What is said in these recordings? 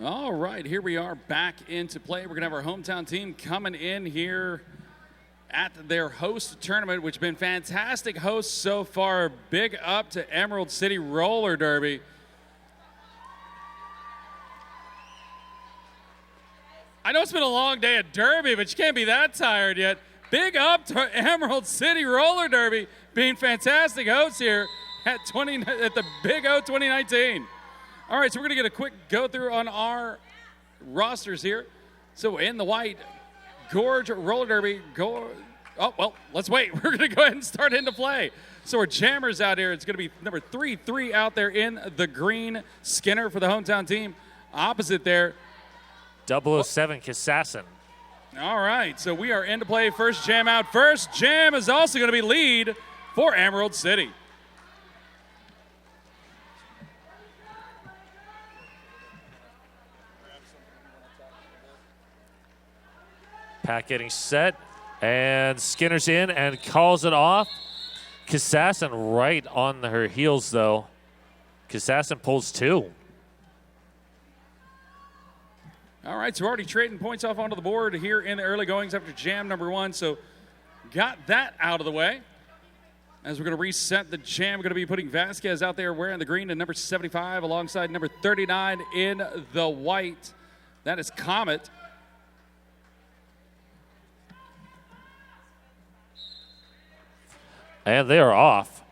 All right, here we are back into play. We're going to have our hometown team coming in here at their host tournament, which has been fantastic hosts so far. Big up to Emerald City Roller Derby. I know it's been a long day at Derby, but you can't be that tired yet. Big up to Emerald City Roller Derby being fantastic hosts here at the Big O 2019. All right, so we're going to get a quick go through on our rosters here. So in the white, Gorge Roller Derby. Oh, well, let's wait. We're going to go ahead and start into play. So our jammers out here, it's going to be number 3-3 out there in the green. Skinner for the hometown team. Opposite there, 007 Kassassin. All right, so we are into play. First jam out. First jam is also going to be lead for Emerald City. Pack getting set, and Skinner's in and calls it off. Kassassin right on her heels, though. Kassassin pulls two. All right, so we're already trading points off onto the board here in the early goings after jam number one, so got that out of the way. As we're going to reset the jam, we're going to be putting Vasquez out there wearing the green and number 75 alongside number 39 in the white. That is Comet. And they are off.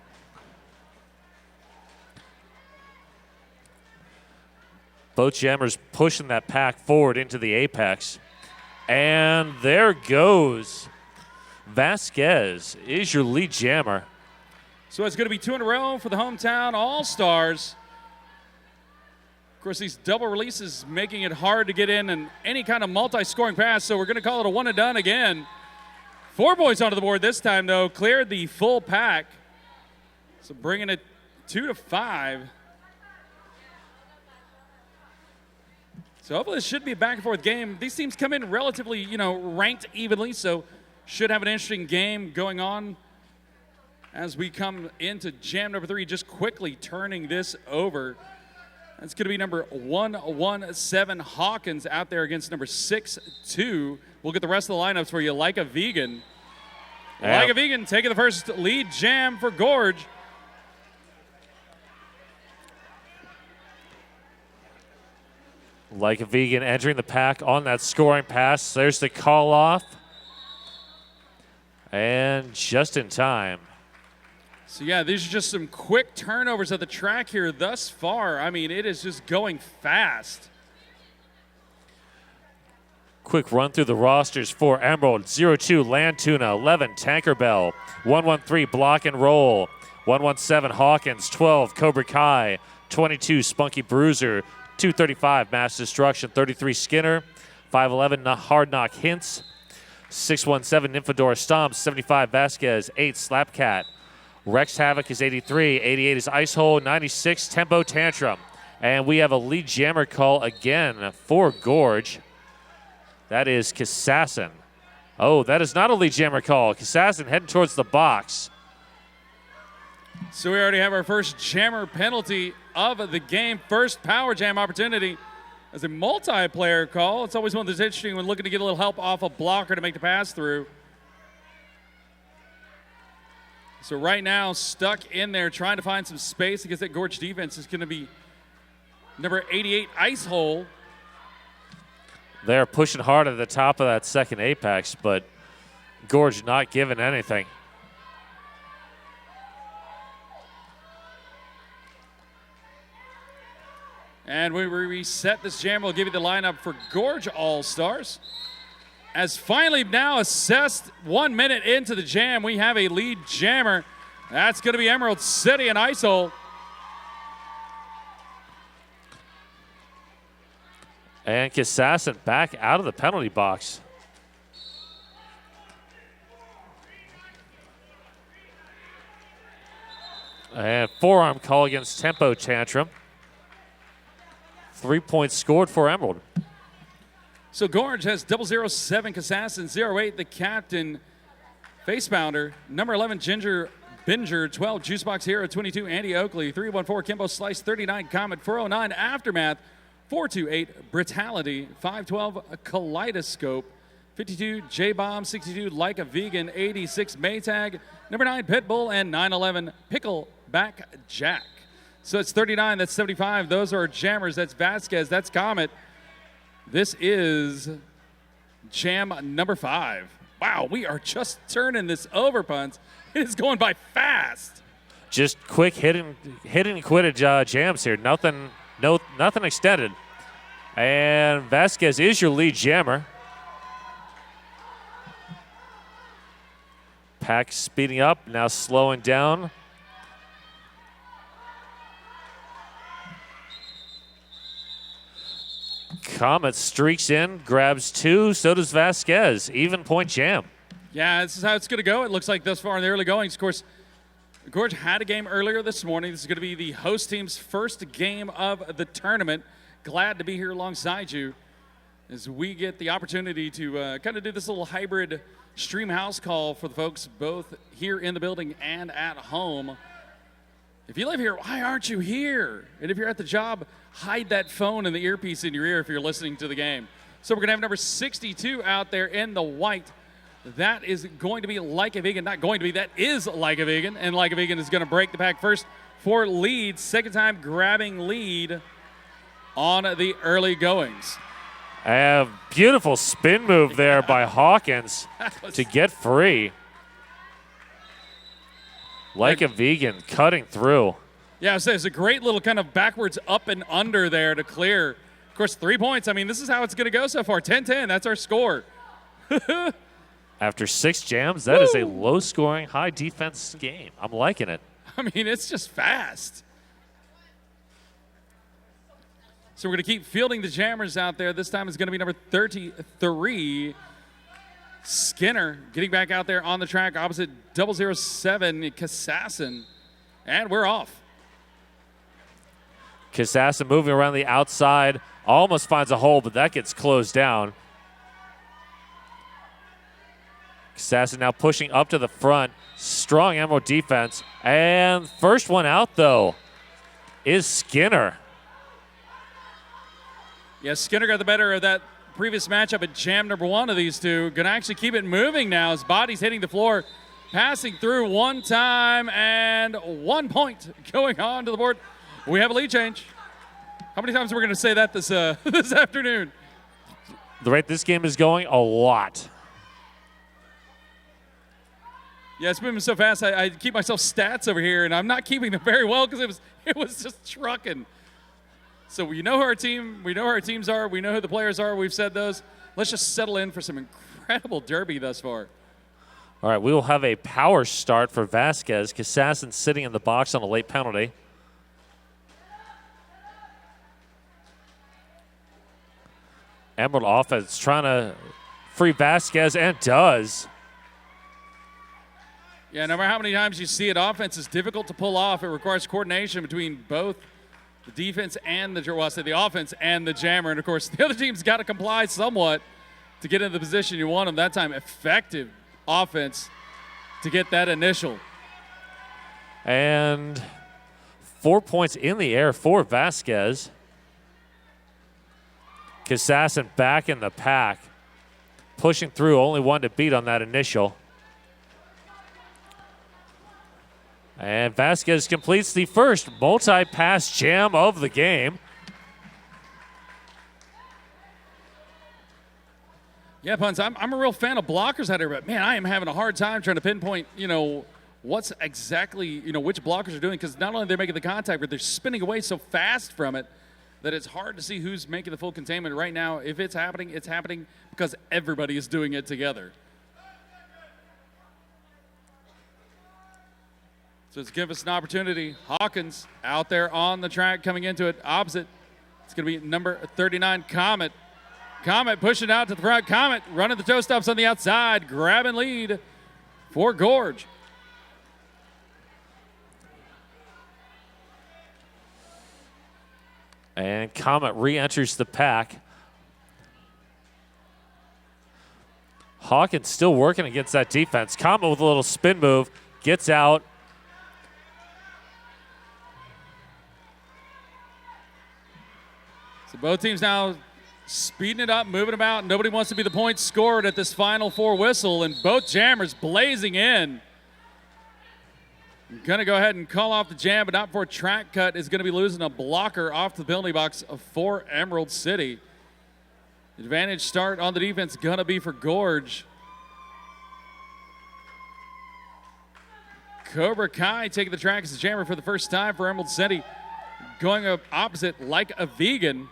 Both jammers pushing that pack forward into the apex. And there goes Vasquez is your lead jammer. So it's going to be two in a row for the hometown All-Stars. Of course, these double releases making it hard to get in any kind of multi-scoring pass, so we're going to call it a one and done again. 4 points onto the board this time, though. Cleared the full pack. So bringing it 2-5. So hopefully this should be a back-and-forth game. These teams come in relatively, ranked evenly, so should have an interesting game going on as we come into jam number 3. Just quickly turning this over. That's going to be number 117 Hawkins out there against number 6-2. We'll get the rest of the lineups for you. Like a Vegan. Like a Vegan taking the first lead jam for Gorge. Like a Vegan entering the pack on that scoring pass. There's the call off. And just in time. So, yeah, these are just some quick turnovers at the track here thus far. I mean, it is just going fast. Quick run through the rosters for Emerald. 02 Lantuna, 11 Tankerbell, 113 Block and Roll, 117 Hawkins, 12 Cobra Kai, 22 Spunky Bruiser, 235 Mass Destruction, 33 Skinner, 511 Hard Knock Hints, 617 Nymphadora Stomp, 75 Vasquez, 8 Slapcat, Rex Havoc is 83, 88 is Icehole, 96 Tempo Tantrum. And we have a lead jammer call again for Gorge. That is Kassassin. Oh, that is not a lead jammer call. Kassassin heading towards the box. So we already have our first jammer penalty of the game. First power jam opportunity as a multiplayer call. It's always one that's interesting when looking to get a little help off a blocker to make the pass through. So right now, stuck in there trying to find some space against that Gorge defense is going to be number 88 Icehole. They're pushing hard at the top of that second apex, but Gorge not giving anything. And when we reset this jam, we'll give you the lineup for Gorge All-Stars. As finally now assessed 1 minute into the jam, we have a lead jammer. That's going to be Emerald City and Icehole. And Kassassin back out of the penalty box. And forearm call against Tempo Tantrum. 3 points scored for Emerald. So Gorge has 007 Kassassin, 08 the captain, face pounder, number 11 Ginger Binger, 12 Juicebox Hero, 22 Andy Oakley, 314 Kimbo Slice, 39 Comet, 409 Aftermath, 428 Brutality, 512 Kaleidoscope, 52 J-Bomb, 62 Like a Vegan, 86 Maytag, number 9 Pitbull, and 911 Pickleback Jack. So it's 39, that's 75. Those are jammers. That's Vasquez, that's Comet. This is jam number 5. Wow, we are just turning this over, Puns. It is going by fast. Just quick hit and quitted jams here. Nothing extended. And Vasquez is your lead jammer. Pack speeding up, now slowing down. Comet streaks in, grabs 2, so does Vasquez. Even point jam. Yeah, this is how it's going to go. It looks like thus far in the early goings. Of course, Gorge had a game earlier this morning. This is going to be the host team's first game of the tournament. Glad to be here alongside you as we get the opportunity to kind of do this little hybrid stream house call for the folks both here in the building and at home. If you live here, why aren't you here? And if you're at the job, hide that phone and the earpiece in your ear if you're listening to the game. So we're going to have number 62 out there in the white. That is going to be Like a Vegan. Not going to be, that is Like a Vegan. And Like a Vegan is going to break the pack first for lead. Second time grabbing lead on the early goings. A beautiful spin move there by Hawkins to get free. Like a Vegan cutting through. Yeah, so it's a great little kind of backwards up and under there to clear. Of course, 3 points. I mean, this is how it's going to go so far. 10-10, that's our score. After 6 jams, that is a low-scoring, high-defense game. I'm liking it. I mean, it's just fast. So we're going to keep fielding the jammers out there. This time it's going to be number 33, Skinner, getting back out there on the track opposite 007, Kassassin. And we're off. Kassassin moving around the outside, almost finds a hole, but that gets closed down. Kassassin now pushing up to the front. Strong Emerald defense. And first one out, though, is Skinner. Yeah, Skinner got the better of that previous matchup at jam number 1 of these two. Going to actually keep it moving now. His body's hitting the floor. Passing through one time and 1 point going on to the board. We have a lead change. How many times are we going to say that this this afternoon? The rate this game is going, a lot. Yeah, it's moving so fast. I keep myself stats over here, and I'm not keeping them very well because it was just trucking. So we know who our teams are. We know who the players are. We've said those. Let's just settle in for some incredible derby thus far. All right, we will have a power start for Vasquez. Kassassin sitting in the box on a late penalty. Emerald offense trying to free Vasquez, and does. Yeah, no matter how many times you see it, offense is difficult to pull off. It requires coordination between both the defense and the offense and the jammer. And, of course, the other team's got to comply somewhat to get into the position you want them. That time, effective offense to get that initial. And 4 points in the air for Vasquez. Kassassin back in the pack. Pushing through, only one to beat on that initial. And Vasquez completes the first multi-pass jam of the game. Yeah, Puns, I'm a real fan of blockers out here, but, man, I am having a hard time trying to pinpoint, what's exactly, which blockers are doing, because not only they're making the contact, but they're spinning away so fast from it that it's hard to see who's making the full containment. Right now, if it's happening because everybody is doing it together. So it's give us an opportunity. Hawkins out there on the track coming into it. Opposite, it's going to be number 39, Comet. Comet pushing out to the front. Comet running the toe stops on the outside, grabbing lead for Gorge. And Comet re-enters the pack. Hawkins still working against that defense. Comet with a little spin move, gets out. So both teams now speeding it up, moving about. Nobody wants to be the point scored at this final 4 whistle, and both jammers blazing in. Going to go ahead and call off the jam, but not for a track cut. Is going to be losing a blocker off the penalty box for Emerald City. Advantage start on the defense going to be for Gorge. Cobra Kai taking the track as a jammer for the first time for Emerald City. Going up opposite like a vegan.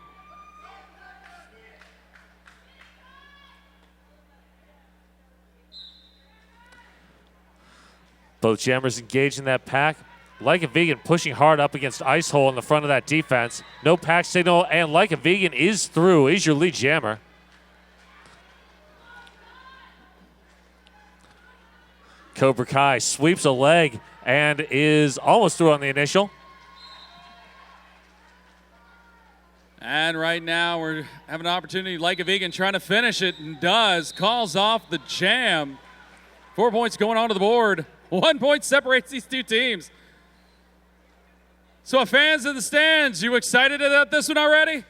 Both jammers engaged in that pack. Like a Vegan pushing hard up against Ice Hole in the front of that defense. No pack signal, and Like a Vegan is through, is your lead jammer. Cobra Kai sweeps a leg and is almost through on the initial. And right now we're having an opportunity. Like a Vegan trying to finish it and does. Calls off the jam. 4 points going onto the board. 1 point separates these two teams. So fans in the stands, you excited about this one already?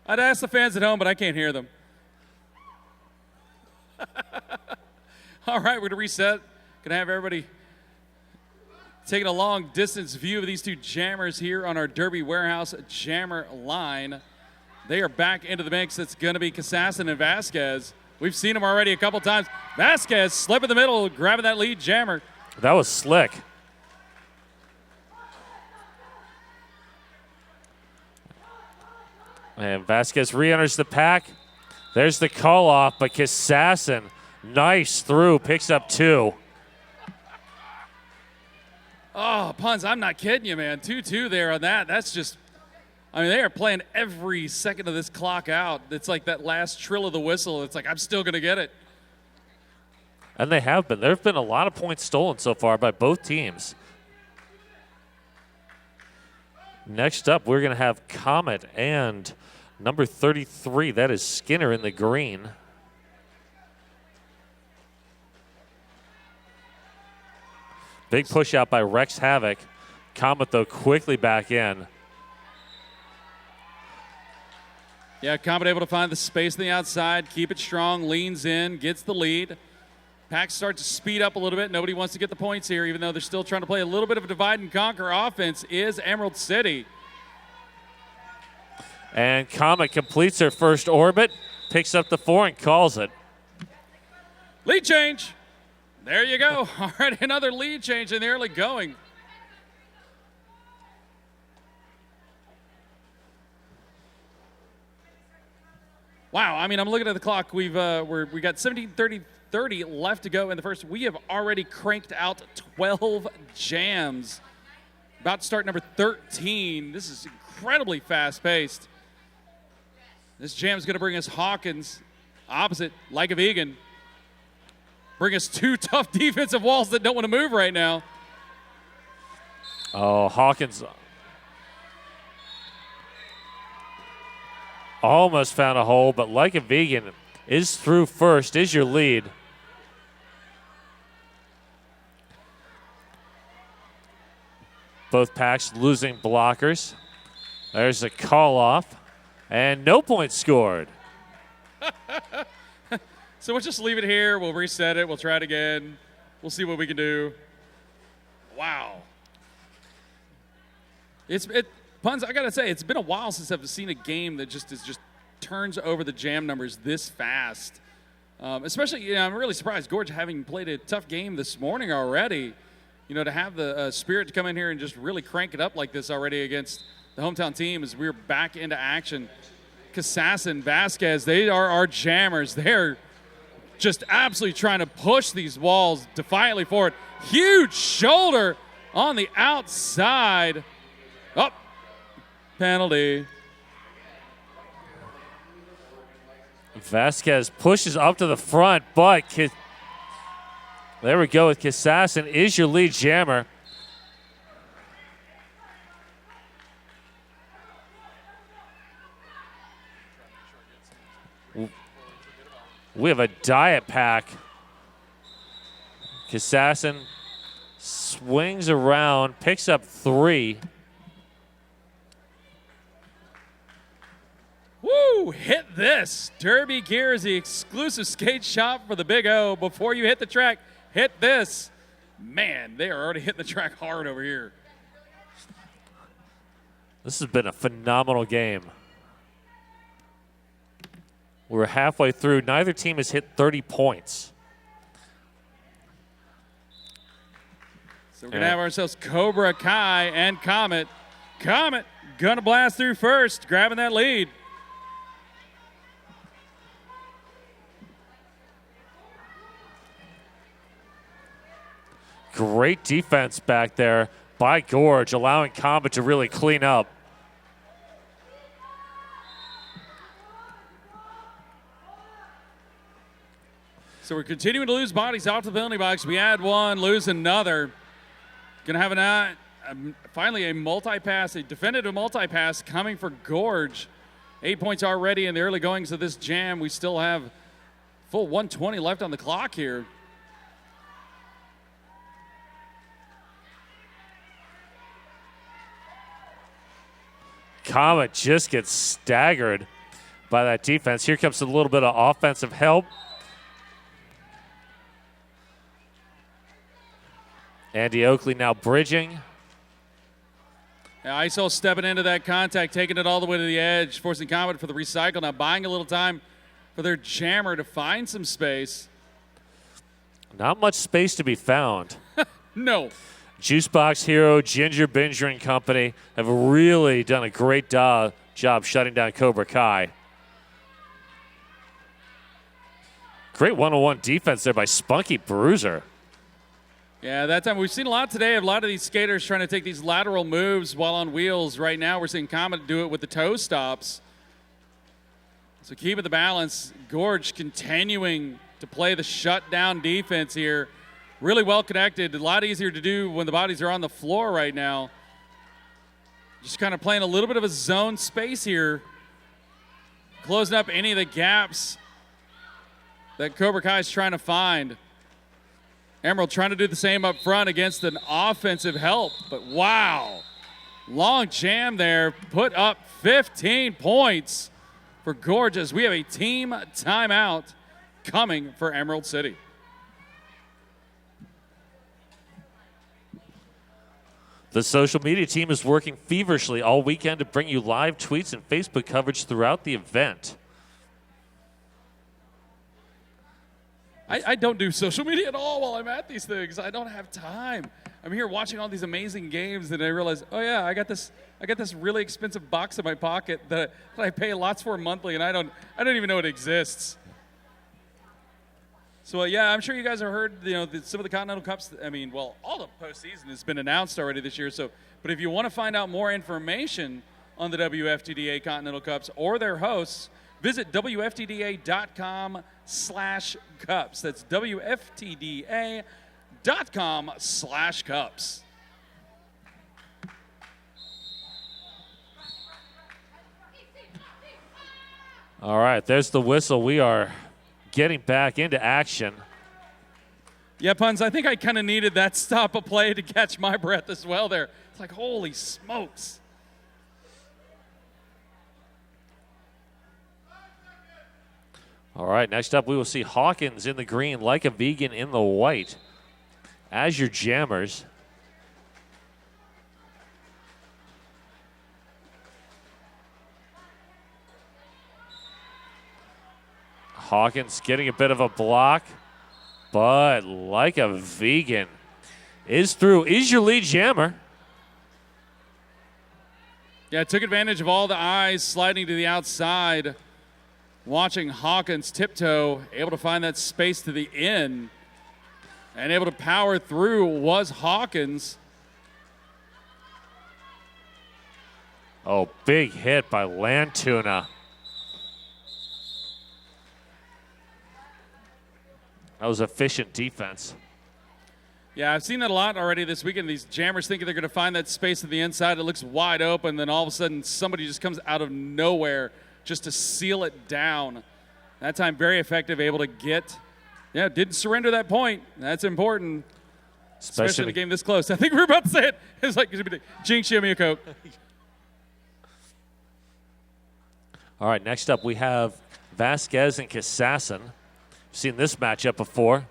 I'd ask the fans at home, but I can't hear them. All right, we're going to reset. Going to have everybody taking a long distance view of these two jammers here on our Derby Warehouse jammer line. They are back into the mix. It's going to be Casassin and Vasquez. We've seen them already a couple times. Vasquez slip in the middle, grabbing that lead jammer. That was slick. And Vasquez re-enters the pack. There's the call off, but Casassin, nice through, picks up 2. Oh, Puns, I'm not kidding you, man. 2-2 there on that. That's just, I mean, they are playing every second of this clock out. It's like that last trill of the whistle. It's like, I'm still going to get it. And they have been. There have been a lot of points stolen so far by both teams. Next up, we're going to have Comet and number 33. That is Skinner in the green. Big push out by Rex Havoc. Comet, though, quickly back in. Yeah, Comet able to find the space on the outside, keep it strong, leans in, gets the lead. Packs start to speed up a little bit. Nobody wants to get the points here, even though they're still trying to play a little bit of a divide and conquer offense, is Emerald City. And Comet completes her first orbit, picks up the 4 and calls it. Lead change. There you go. All right, another lead change in the early going. Wow, I mean, I'm looking at the clock. We got 17:30 left to go in the first. We have already cranked out 12 jams. About to start number 13. This is incredibly fast-paced. This jam is going to bring us Hawkins opposite Like a Vegan. Bring us 2 tough defensive walls that don't want to move right now. Oh, Hawkins almost found a hole, but Like a Vegan is through first, is your lead. Both packs losing blockers. There's a call off, and no points scored. So we'll just leave it here. We'll reset it. We'll try it again. We'll see what we can do. Wow. Puns, I got to say, it's been a while since I've seen a game that just turns over the jam numbers this fast. Especially, I'm really surprised Gorge having played a tough game this morning already. To have the spirit to come in here and just really crank it up like this already against the hometown team as we're back into action. Casassin, Vasquez, they are our jammers. They're just absolutely trying to push these walls defiantly forward. Huge shoulder on the outside. Oh, penalty. Vasquez pushes up to the front, but there we go with Casassin is your lead jammer. We have a diet pack. Casassin swings around, picks up 3. Ooh, hit this. Derby Gear is the exclusive skate shop for the Big O. Before you hit the track, hit this. Man, they are already hitting the track hard over here. This has been a phenomenal game. We're halfway through. Neither team has hit 30 points. So we're going to have ourselves Cobra Kai and Comet. Comet going to blast through first, grabbing that lead. Great defense back there by Gorge, allowing Comet to really clean up. So we're continuing to lose bodies off the penalty box. We add one, lose another. Going to have finally a multi-pass, a definitive multi-pass coming for Gorge. 8 points already in the early goings of this jam. We still have full 120 left on the clock here. Comet just gets staggered by that defense. Here comes a little bit of offensive help. Andy Oakley now bridging. Yeah, ISO stepping into that contact, taking it all the way to the edge, forcing Comet for the recycle. Now buying a little time for their jammer to find some space. Not much space to be found. No. Juicebox Hero, Ginger Binger and Company have really done a great job shutting down Cobra Kai. Great one-on-one defense there by Spunky Bruiser. Yeah, that time we've seen a lot today of a lot of these skaters trying to take these lateral moves while on wheels. Right now we're seeing Comet do it with the toe stops. So keeping the balance. Gorge continuing to play the shutdown defense here. Really well connected. A lot easier to do when the bodies are on the floor right now. Just kind of playing a little bit of a zone space here. Closing up any of the gaps that Cobra Kai is trying to find. Emerald trying to do the same up front against an offensive help, but wow. Long jam there, put up 15 points for Gorge as we have a team timeout coming for Emerald City. The social media team is working feverishly all weekend to bring you live tweets and Facebook coverage throughout the event. I don't do social media at all while I'm at these things. I don't have time. I'm here watching all these amazing games, and I realize, oh yeah, I got this really expensive box in my pocket that I pay lots for monthly, and I don't even know it exists. So yeah, I'm sure you guys have heard, some of the Continental Cups. I mean, well, all the postseason has been announced already this year. So, but if you want to find out more information on the WFTDA Continental Cups or their hosts, visit WFTDA.com/cups. That's WFTDA.com/cups. All right, there's the whistle. We are getting back into action. Yeah, Puns, I think I kind of needed that stop of play to catch my breath as well there. It's like, holy smokes. All right, next up we will see Hawkins in the green, Like a Vegan in the white as your jammers. Hawkins getting a bit of a block, but Like a Vegan is through, is your lead jammer. Yeah, took advantage of all the eyes sliding to the outside. Watching Hawkins tiptoe, able to find that space to the in, and able to power through was Hawkins. Oh, big hit by Lantuna. That was efficient defense. Yeah, I've seen that a lot already this weekend. These jammers thinking they're going to find that space to the inside. It looks wide open, then all of a sudden somebody just comes out of nowhere just to seal it down. That time very effective, able to didn't surrender that point. That's important, especially in a game this close. I think we were about to say it. It's like, Jinx, shimmy a Coke. All right, next up we have Vasquez and Kassassin. Seen this matchup before.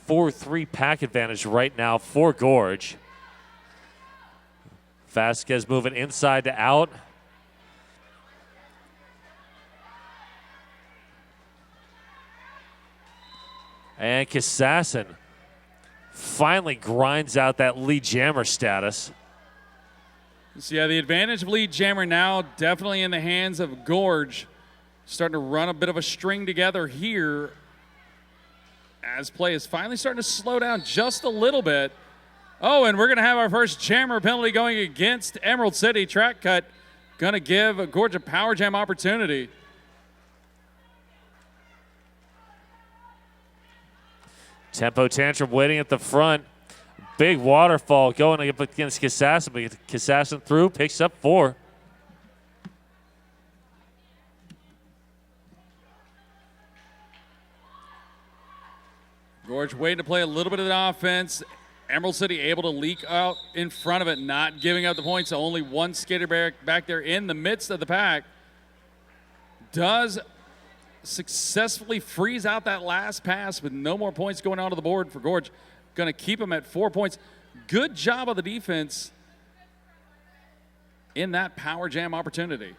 4-3 pack advantage right now for Gorge. Vasquez moving inside to out. And Kassassin finally grinds out that lead jammer status. So yeah, the advantage of lead jammer now definitely in the hands of Gorge. Starting to run a bit of a string together here as play is finally starting to slow down just a little bit. Oh, and we're going to have our first jammer penalty going against Emerald City. Track cut going to give Gorge a power jam opportunity. Tempo tantrum waiting at the front. Big waterfall going up against Kassassin, but Kassassin through, picks up 4. Gorge waiting to play a little bit of the offense. Emerald City able to leak out in front of it, not giving up the points. Only one skater back there in the midst of the pack. Does successfully freeze out that last pass with no more points going onto the board for Gorge. Going to keep him at 4 points. Good job of the defense in that power jam opportunity.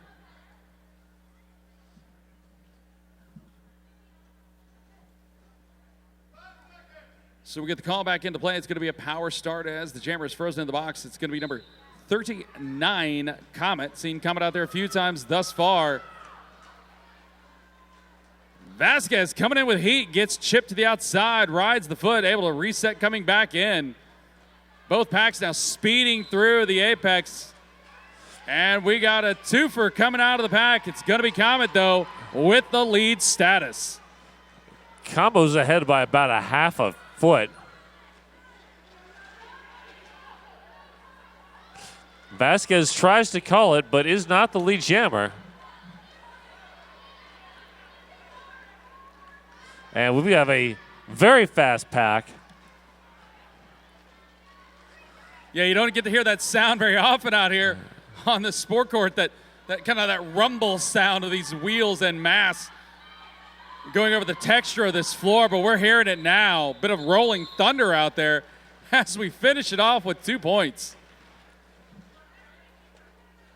So we get the call back into play. It's going to be a power start as the jammer is frozen in the box. It's going to be number 39, Comet. Seen Comet out there a few times thus far. Vasquez coming in with heat, gets chipped to the outside, rides the foot, able to reset coming back in. Both packs now speeding through the apex. And we got a twofer coming out of the pack. It's going to be Comet, though, with the lead status. Combo's ahead by about a half a foot. Vasquez tries to call it, but is not the lead jammer. And we have a very fast pack. Yeah, you don't get to hear that sound very often out here on the sport court, that kind of that rumble sound of these wheels and mass going over the texture of this floor, but we're hearing it now. Bit of rolling thunder out there as we finish it off with 2 points.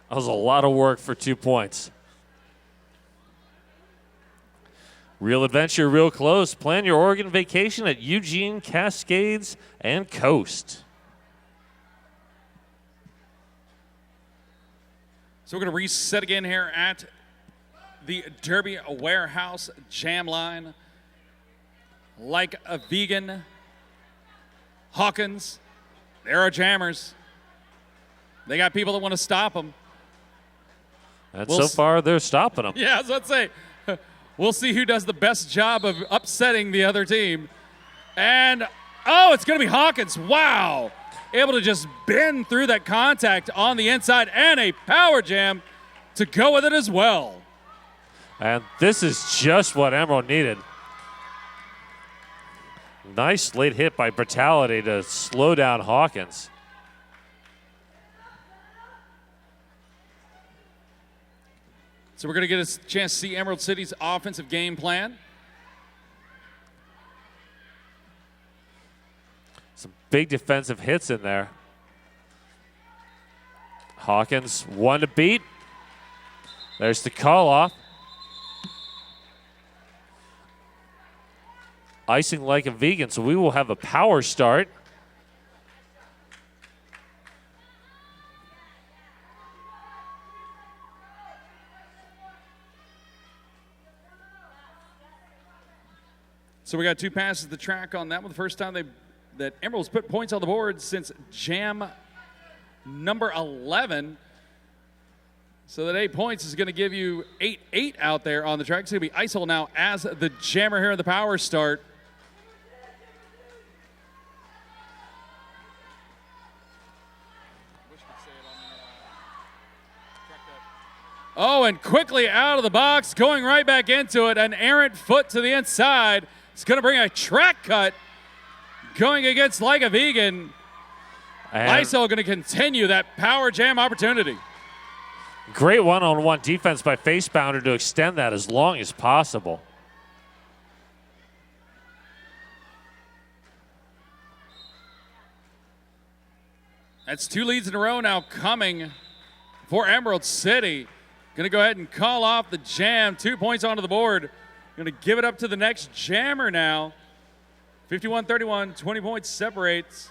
That was a lot of work for 2 points. Real adventure, real close. Plan your Oregon vacation at Eugene, Cascades, and Coast. So we're going to reset again here at the Derby Warehouse Jam Line. Like a Vegan, Hawkins, there are jammers. They got people that want to stop them. And so far, they're stopping them. Yeah, I was about to say. We'll see who does the best job of upsetting the other team. And, oh, it's going to be Hawkins. Wow. Able to just bend through that contact on the inside, and a power jam to go with it as well. And this is just what Emerald needed. Nice late hit by Brutality to slow down Hawkins. So we're going to get a chance to see Emerald City's offensive game plan. Some big defensive hits in there. Hawkins, 1 to beat. There's the call off. Icing like a vegan, so we will have a power start. So we got 2 passes to the track on that one. The first time that Emerald's put points on the board since jam number 11. So that 8 points is going to give you 8-8 out there on the track. It's going to be Isol now as the jammer here in the power start. Oh, and quickly out of the box, going right back into it. An errant foot to the inside. It's going to bring a track cut going against Like a Vegan. Isol going to continue that power jam opportunity. Great one-on-one defense by Facebounder to extend that as long as possible. That's 2 leads in a row now coming for Emerald City. Going to go ahead and call off the jam. 2 points onto the board. Going to give it up to the next jammer now. 51-31, 20 points separates.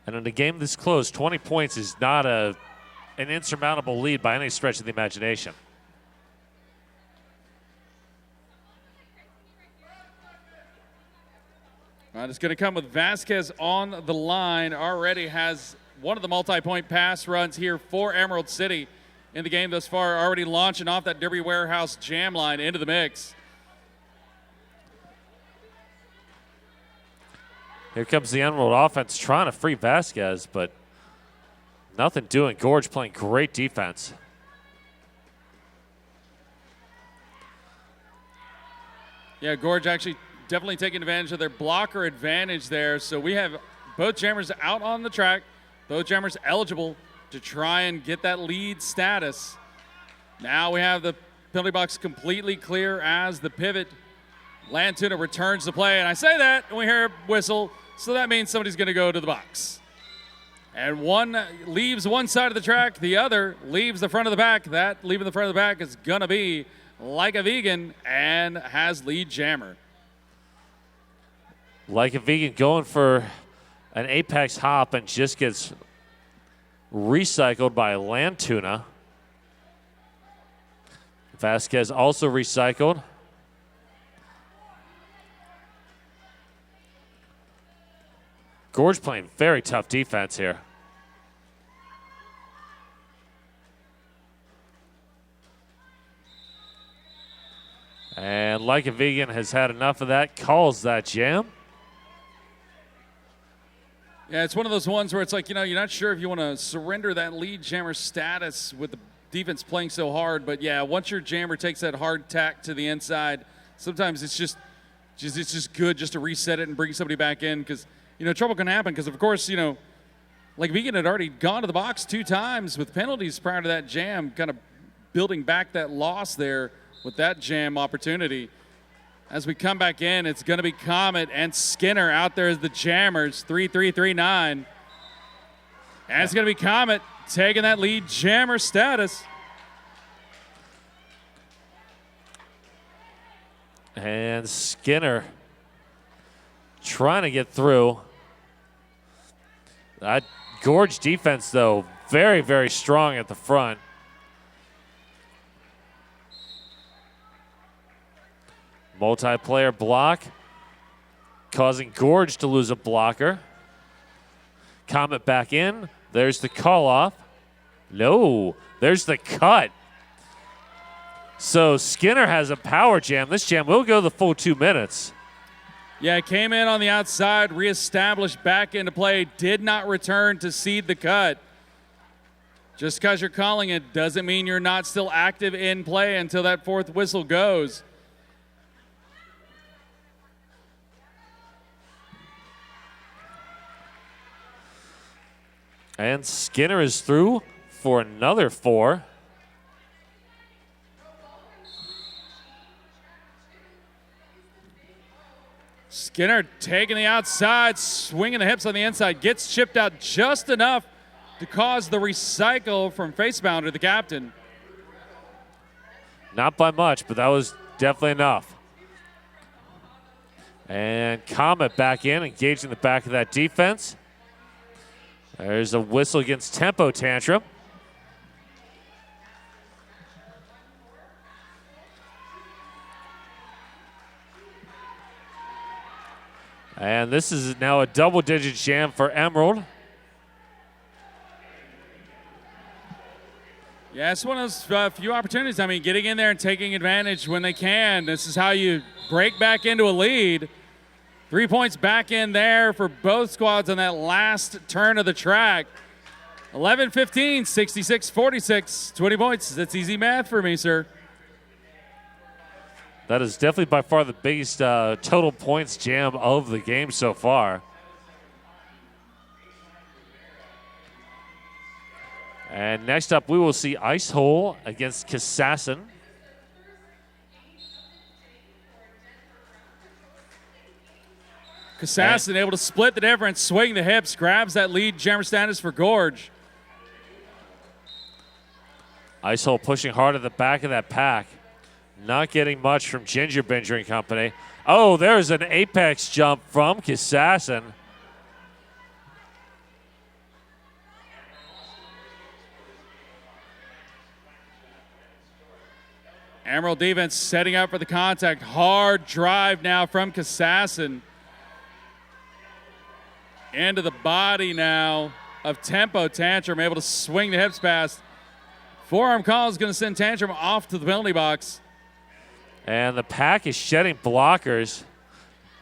And in a game this close, 20 points is not an insurmountable lead by any stretch of the imagination. It's going to come with Vasquez on the line. Already has one of the multi-point pass runs here for Emerald City in the game thus far. Already launching off that Derby Warehouse jam line into the mix. Here comes the Emerald offense trying to free Vasquez, but nothing doing. Gorge playing great defense. Yeah, Gorge actually definitely taking advantage of their blocker advantage there. So we have both jammers out on the track, both jammers eligible to try and get that lead status. Now we have the penalty box completely clear as the pivot. Lantuna returns the play, and I say that, and we hear a whistle, so that means somebody's going to go to the box. And one leaves one side of the track, the other leaves the front of the back. That leaving the front of the back is going to be Like a Vegan and has lead jammer. Like a Vegan going for an apex hop and just gets recycled by Lantuna. Vasquez also recycled. Gorge playing very tough defense here. And Like a Vegan has had enough of that, calls that jam. Yeah, it's one of those ones where it's like, you're not sure if you want to surrender that lead jammer status with the defense playing so hard. But yeah, once your jammer takes that hard tack to the inside, sometimes it's just good just to reset it and bring somebody back in because, trouble can happen because, of course, like Vegan had already gone to the box 2 times with penalties prior to that jam, kind of building back that loss there with that jam opportunity. As we come back in, it's going to be Comet and Skinner out there as the jammers, 3-3-3-9. And it's going to be Comet taking that lead jammer status. And Skinner trying to get through. That Gorge defense, though, very, very strong at the front. Multiplayer block, causing Gorge to lose a blocker. Comet back in. There's the call off. No, there's the cut. So Skinner has a power jam. This jam will go the full 2 minutes. Yeah, it came in on the outside, reestablished back into play, did not return to seed the cut. Just because you're calling it doesn't mean you're not still active in play until that 4th whistle goes. And Skinner is through for another 4. Skinner taking the outside, swinging the hips on the inside, gets chipped out just enough to cause the recycle from Facebounder, the captain. Not by much, but that was definitely enough. And Comet back in, engaging the back of that defense. There's a whistle against Tempo Tantrum. And this is now a double-digit jam for Emerald. Yeah, it's one of those few opportunities. I mean, getting in there and taking advantage when they can. This is how you break back into a lead. 3 points back in there for both squads on that last turn of the track. 11-15, 66-46, 20 points. That's easy math for me, sir. That is definitely by far the biggest total points jam of the game so far. And next up, we will see Ice Hole against Kassassin. Kassassin able to split the difference, swing the hips, grabs that lead jammer status for Gorge. Ice Hole pushing hard at the back of that pack. Not getting much from Ginger Binger and company. Oh, there's an apex jump from Kassassin. Emerald defense setting up for the contact. Hard drive now from Kassassin. Into the body now of Tempo Tantrum, able to swing the hips past. Forearm call is going to send Tantrum off to the penalty box. And the pack is shedding blockers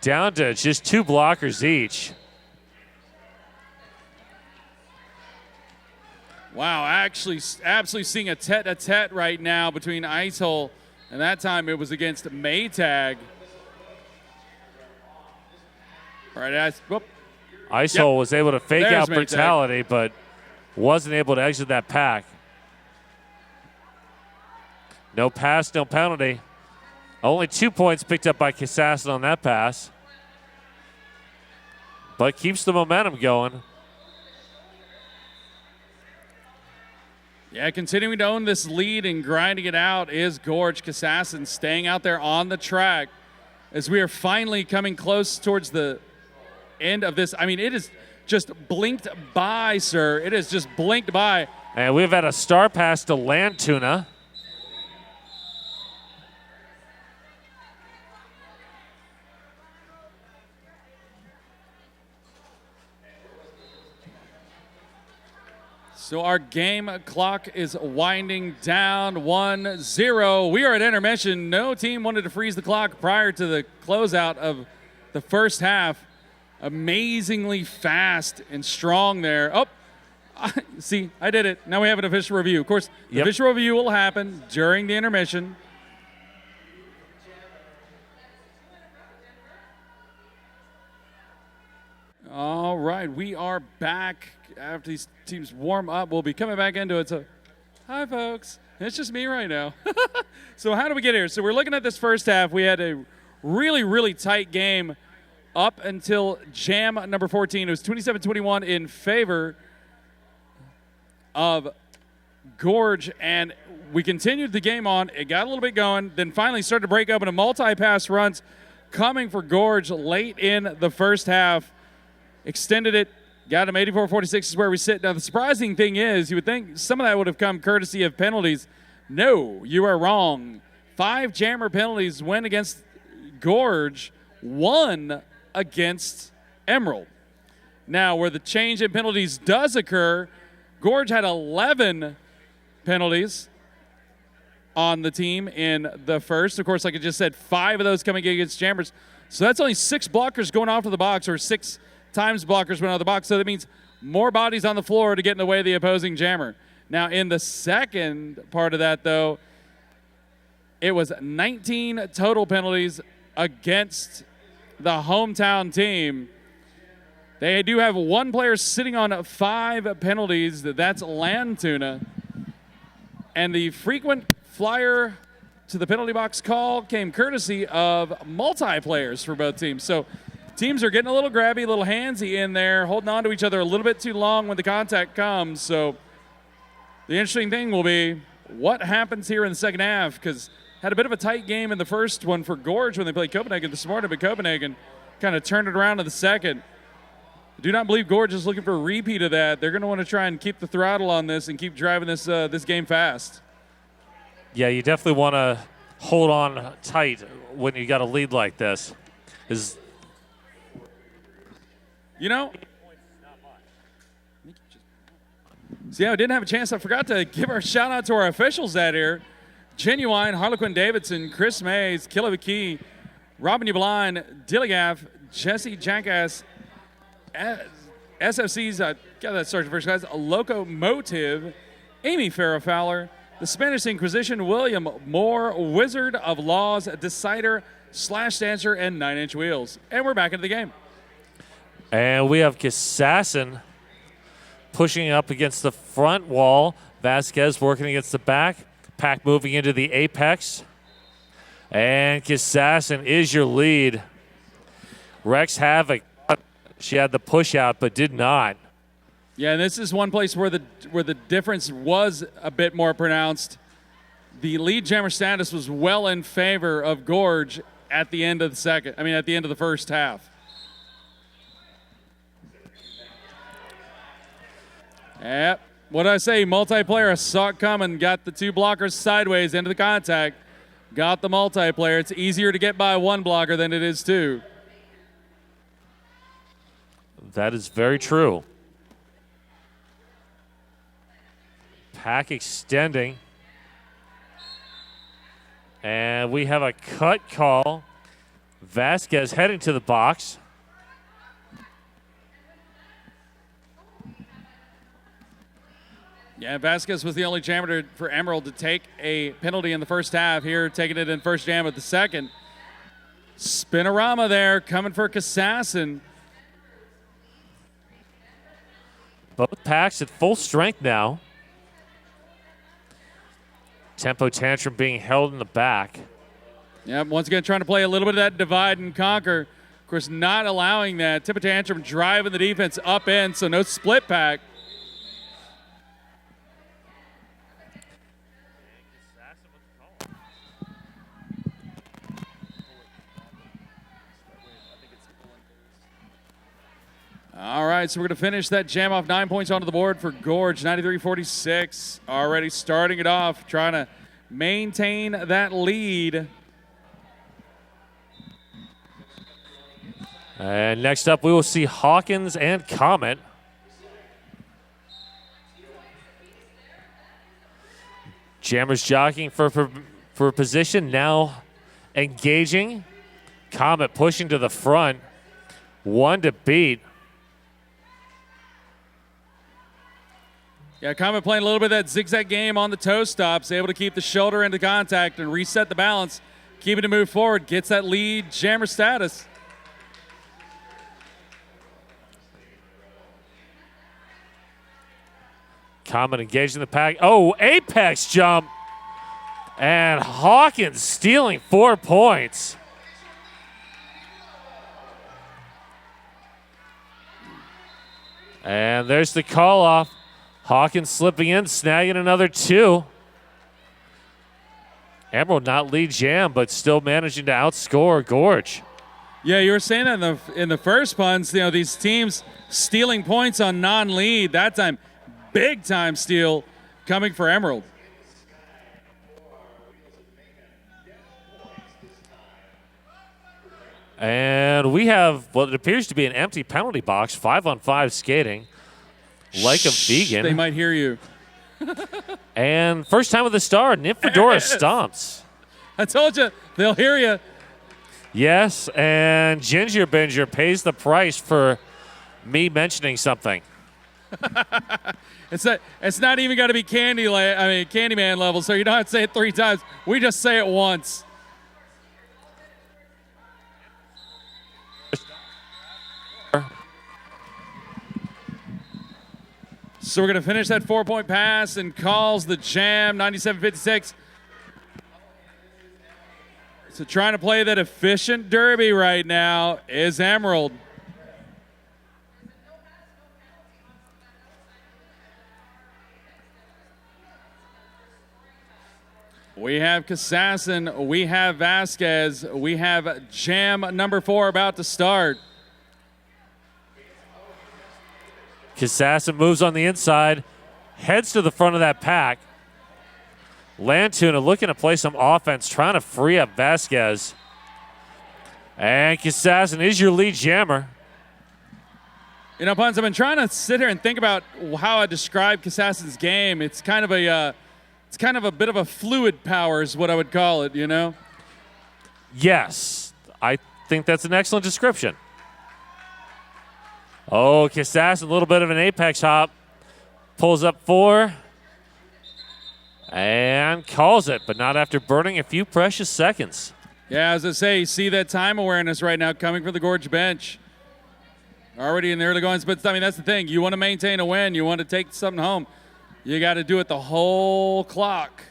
down to just 2 blockers each. Wow, actually absolutely seeing a tete-a-tete right now between Ice Hole, and that time it was against Maytag. All right, Ice Hole was able to fake There's out brutality, but wasn't able to exit that pack. No pass, no penalty. Only 2 points picked up by Kassassin on that pass. But keeps the momentum going. Yeah, continuing to own this lead and grinding it out is Gorge. Kassassin staying out there on the track as we are finally coming close towards the end of this. I mean, it is just blinked by, sir. It is just blinked by. And we've had a star pass to Land Tuna. So our game clock is winding down 1-0. We are at intermission. No team wanted to freeze the clock prior to the closeout of the first half. Amazingly fast and strong there. Oh, see, I did it. Now we have an official review. Of course, the official review will happen during the intermission. All right, we are back after these teams warm up. We'll be coming back into it. So, hi, folks. It's just me right now. So how do we get here? So we're looking at this first half. We had a really, really tight game up until jam number 14. It was 27-21 in favor of Gorge, and we continued the game on. It got a little bit going, then finally started to break open a multi-pass runs coming for Gorge late in the first half. Extended it, got him 84-46 is where we sit. Now, the surprising thing is, you would think some of that would have come courtesy of penalties. No, you are wrong. 5 jammer penalties went against Gorge, 1 against Emerald. Now, where the change in penalties does occur, Gorge had 11 penalties on the team in the first. Of course, like I just said, 5 of those coming against jammers. So that's only 6 blockers going off to the box, or 6 times blockers went out of the box. So that means more bodies on the floor to get in the way of the opposing jammer. Now, in the second part of that, though, it was 19 total penalties against the hometown team. They do have 1 player sitting on 5 penalties. That's Land Tuna. And the frequent flyer to the penalty box call came courtesy of multiplayers for both teams. So teams are getting a little grabby, a little handsy in there, holding on to each other a little bit too long when the contact comes. So the interesting thing will be what happens here in the second half, because had a bit of a tight game in the first one for Gorge when they played Copenhagen this morning, but Copenhagen kind of turned it around in the second. I do not believe Gorge is looking for a repeat of that. They're going to want to try and keep the throttle on this and keep driving this this game fast. Yeah, you definitely want to hold on tight when you got a lead like this. You know, see, I didn't have a chance. I forgot to give our shout out to our officials that here. Genuine, Harlequin Davidson, Chris Mays, Killaviki, Robin Ubline, Dilligaff, Jesse Jackass, SFC's, got that started first class, Locomotive, Amy Farrah Fowler, the Spanish Inquisition, William Moore, Wizard of Laws, Decider, Slash Dancer, and 9 Inch Wheels. And we're back into the game. And we have Kassassin pushing up against the front wall. Vasquez working against the back. Pack moving into the apex. And Kassassin is your lead. Rex Havoc, she had the push out but did not. Yeah, and this is one place where the difference was a bit more pronounced. The lead jammer status was well in favor of Gorge at the end of the first half. Yep. What did I say? Multiplayer saw it coming, got the two blockers sideways into the contact, got the multiplayer. It's easier to get by one blocker than it is two. That is very true. Pack extending. And we have a cut call. Vasquez heading to the box. Yeah, Vasquez was the only jammer for Emerald to take a penalty in the first half. Here, taking it in first jam at the second. Spinorama there, coming for Kassassin. Both packs at full strength now. Tempo Tantrum being held in the back. Yeah, once again trying to play a little bit of that divide and conquer. Of course, not allowing that. Tempo Tantrum driving the defense up in, so no split pack. All right, so we're going to finish that jam off 9 points onto the board for Gorge, 93-46. Already starting it off, trying to maintain that lead. And next up, we will see Hawkins and Comet. Jammers jockeying for position, now engaging. Comet pushing to the front. One to beat. Yeah, Comet playing a little bit of that zigzag game on the toe stops, able to keep the shoulder into contact and reset the balance, keeping to move forward, gets that lead jammer status. Comet engaging the pack. Oh, apex jump. And Hawkins stealing 4 points. And there's the call off. Hawkins slipping in, snagging another 2. Emerald not lead jam, but still managing to outscore Gorge. Yeah, you were saying that in the first punts, these teams stealing points on non-lead. That time, big time steal coming for Emerald. And we have what appears to be an empty penalty box, 5-on-5 skating. Like a vegan. They might hear you. And first time with the star, Nymphadora stomps. I told you, they'll hear you. Yes, and Ginger Binger pays the price for me mentioning something. It's not even got to be Candyman level, so you don't have to say it 3 times. We just say it once. So we're going to finish that 4-point pass and calls the jam, 97-56. So trying to play that efficient derby right now is Emerald. We have Kassassin, we have Vasquez, we have jam number 4 about to start. Kassassin moves on the inside, heads to the front of that pack. Lantuna looking to play some offense, trying to free up Vasquez. And Kassassin is your lead jammer. Puns, I've been trying to sit here and think about how I describe Kassassin's game. It's kind of a bit of a fluid power is what I would call it, Yes, I think that's an excellent description. Oh, Kassassin, a little bit of an apex hop. Pulls up 4. And calls it, but not after burning a few precious seconds. Yeah, as I say, you see that time awareness right now coming from the Gorge bench. Already in the early goings, but I mean, that's the thing. You want to maintain a win. You want to take something home. You got to do it the whole clock.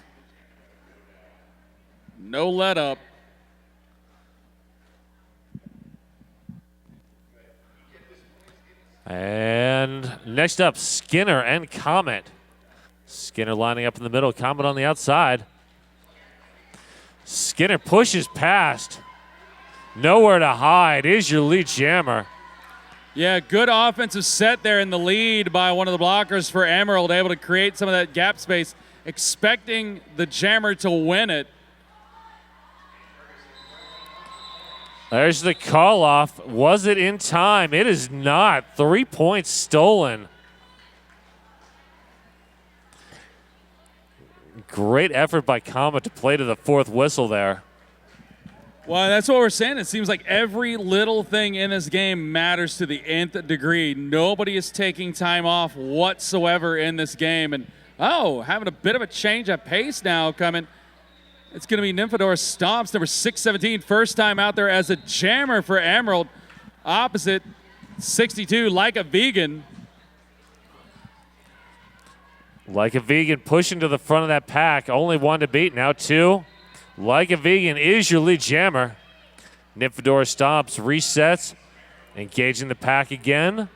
No let up. And next up, Skinner and Comet. Skinner lining up in the middle, Comet on the outside. Skinner pushes past. Nowhere to hide. Is your lead jammer. Yeah, good offensive set there in the lead by one of the blockers for Emerald, able to create some of that gap space, expecting the jammer to win it. There's the call off. Was it in time? It is not. 3 points stolen. Great effort by Comet to play to the fourth whistle there. Well, that's what we're saying. It seems like every little thing in this game matters to the nth degree. Nobody is taking time off whatsoever in this game. And, having a bit of a change of pace now coming. It's going to be Nymphadora Stomps, number 617, first time out there as a jammer for Emerald. Opposite 62, Like a Vegan. Like a Vegan pushing to the front of that pack. Only one to beat, now two. Like a Vegan is your lead jammer. Nymphadora Stomps resets, engaging the pack again.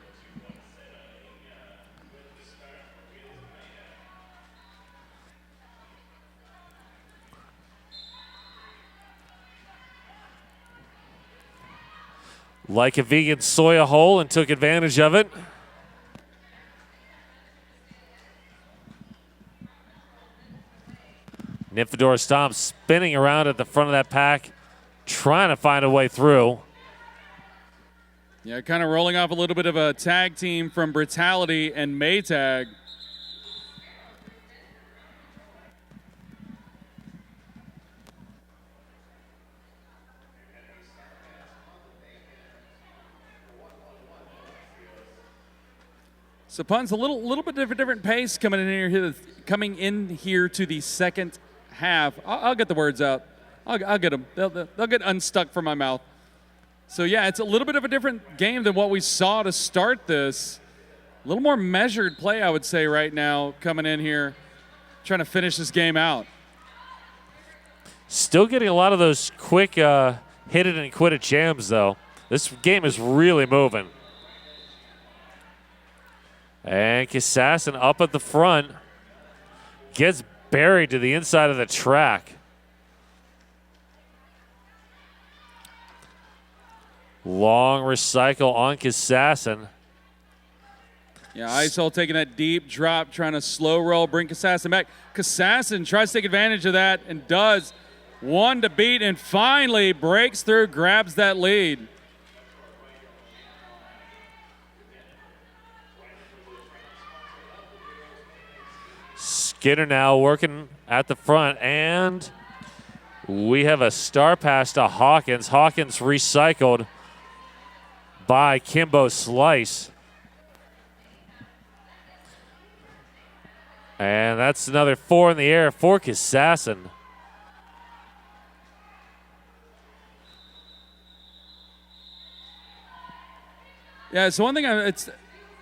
Like a Vegan soy a hole and took advantage of it. Nymphadora Stomp spinning around at the front of that pack, trying to find a way through. Yeah, kind of rolling off a little bit of a tag team from Brutality and Maytag. So Pun's a little bit of a different pace coming in here to the second half. I'll get the words out. I'll get them. They'll get unstuck from my mouth. So yeah, it's a little bit of a different game than what we saw to start this. A little more measured play, I would say, right now coming in here, trying to finish this game out. Still getting a lot of those quick hit it and quit it jams though. This game is really moving. And Kassassin up at the front, gets buried to the inside of the track. Long recycle on Kassassin. Yeah, ISOL taking that deep drop, trying to slow roll, bring Kassassin back. Kassassin tries to take advantage of that and does. One to beat and finally breaks through, grabs that lead. Skinner now working at the front, and we have a star pass to Hawkins. Hawkins recycled by Kimbo Slice. And that's another 4 in the air for Kassassin. Yeah, so one thing, it's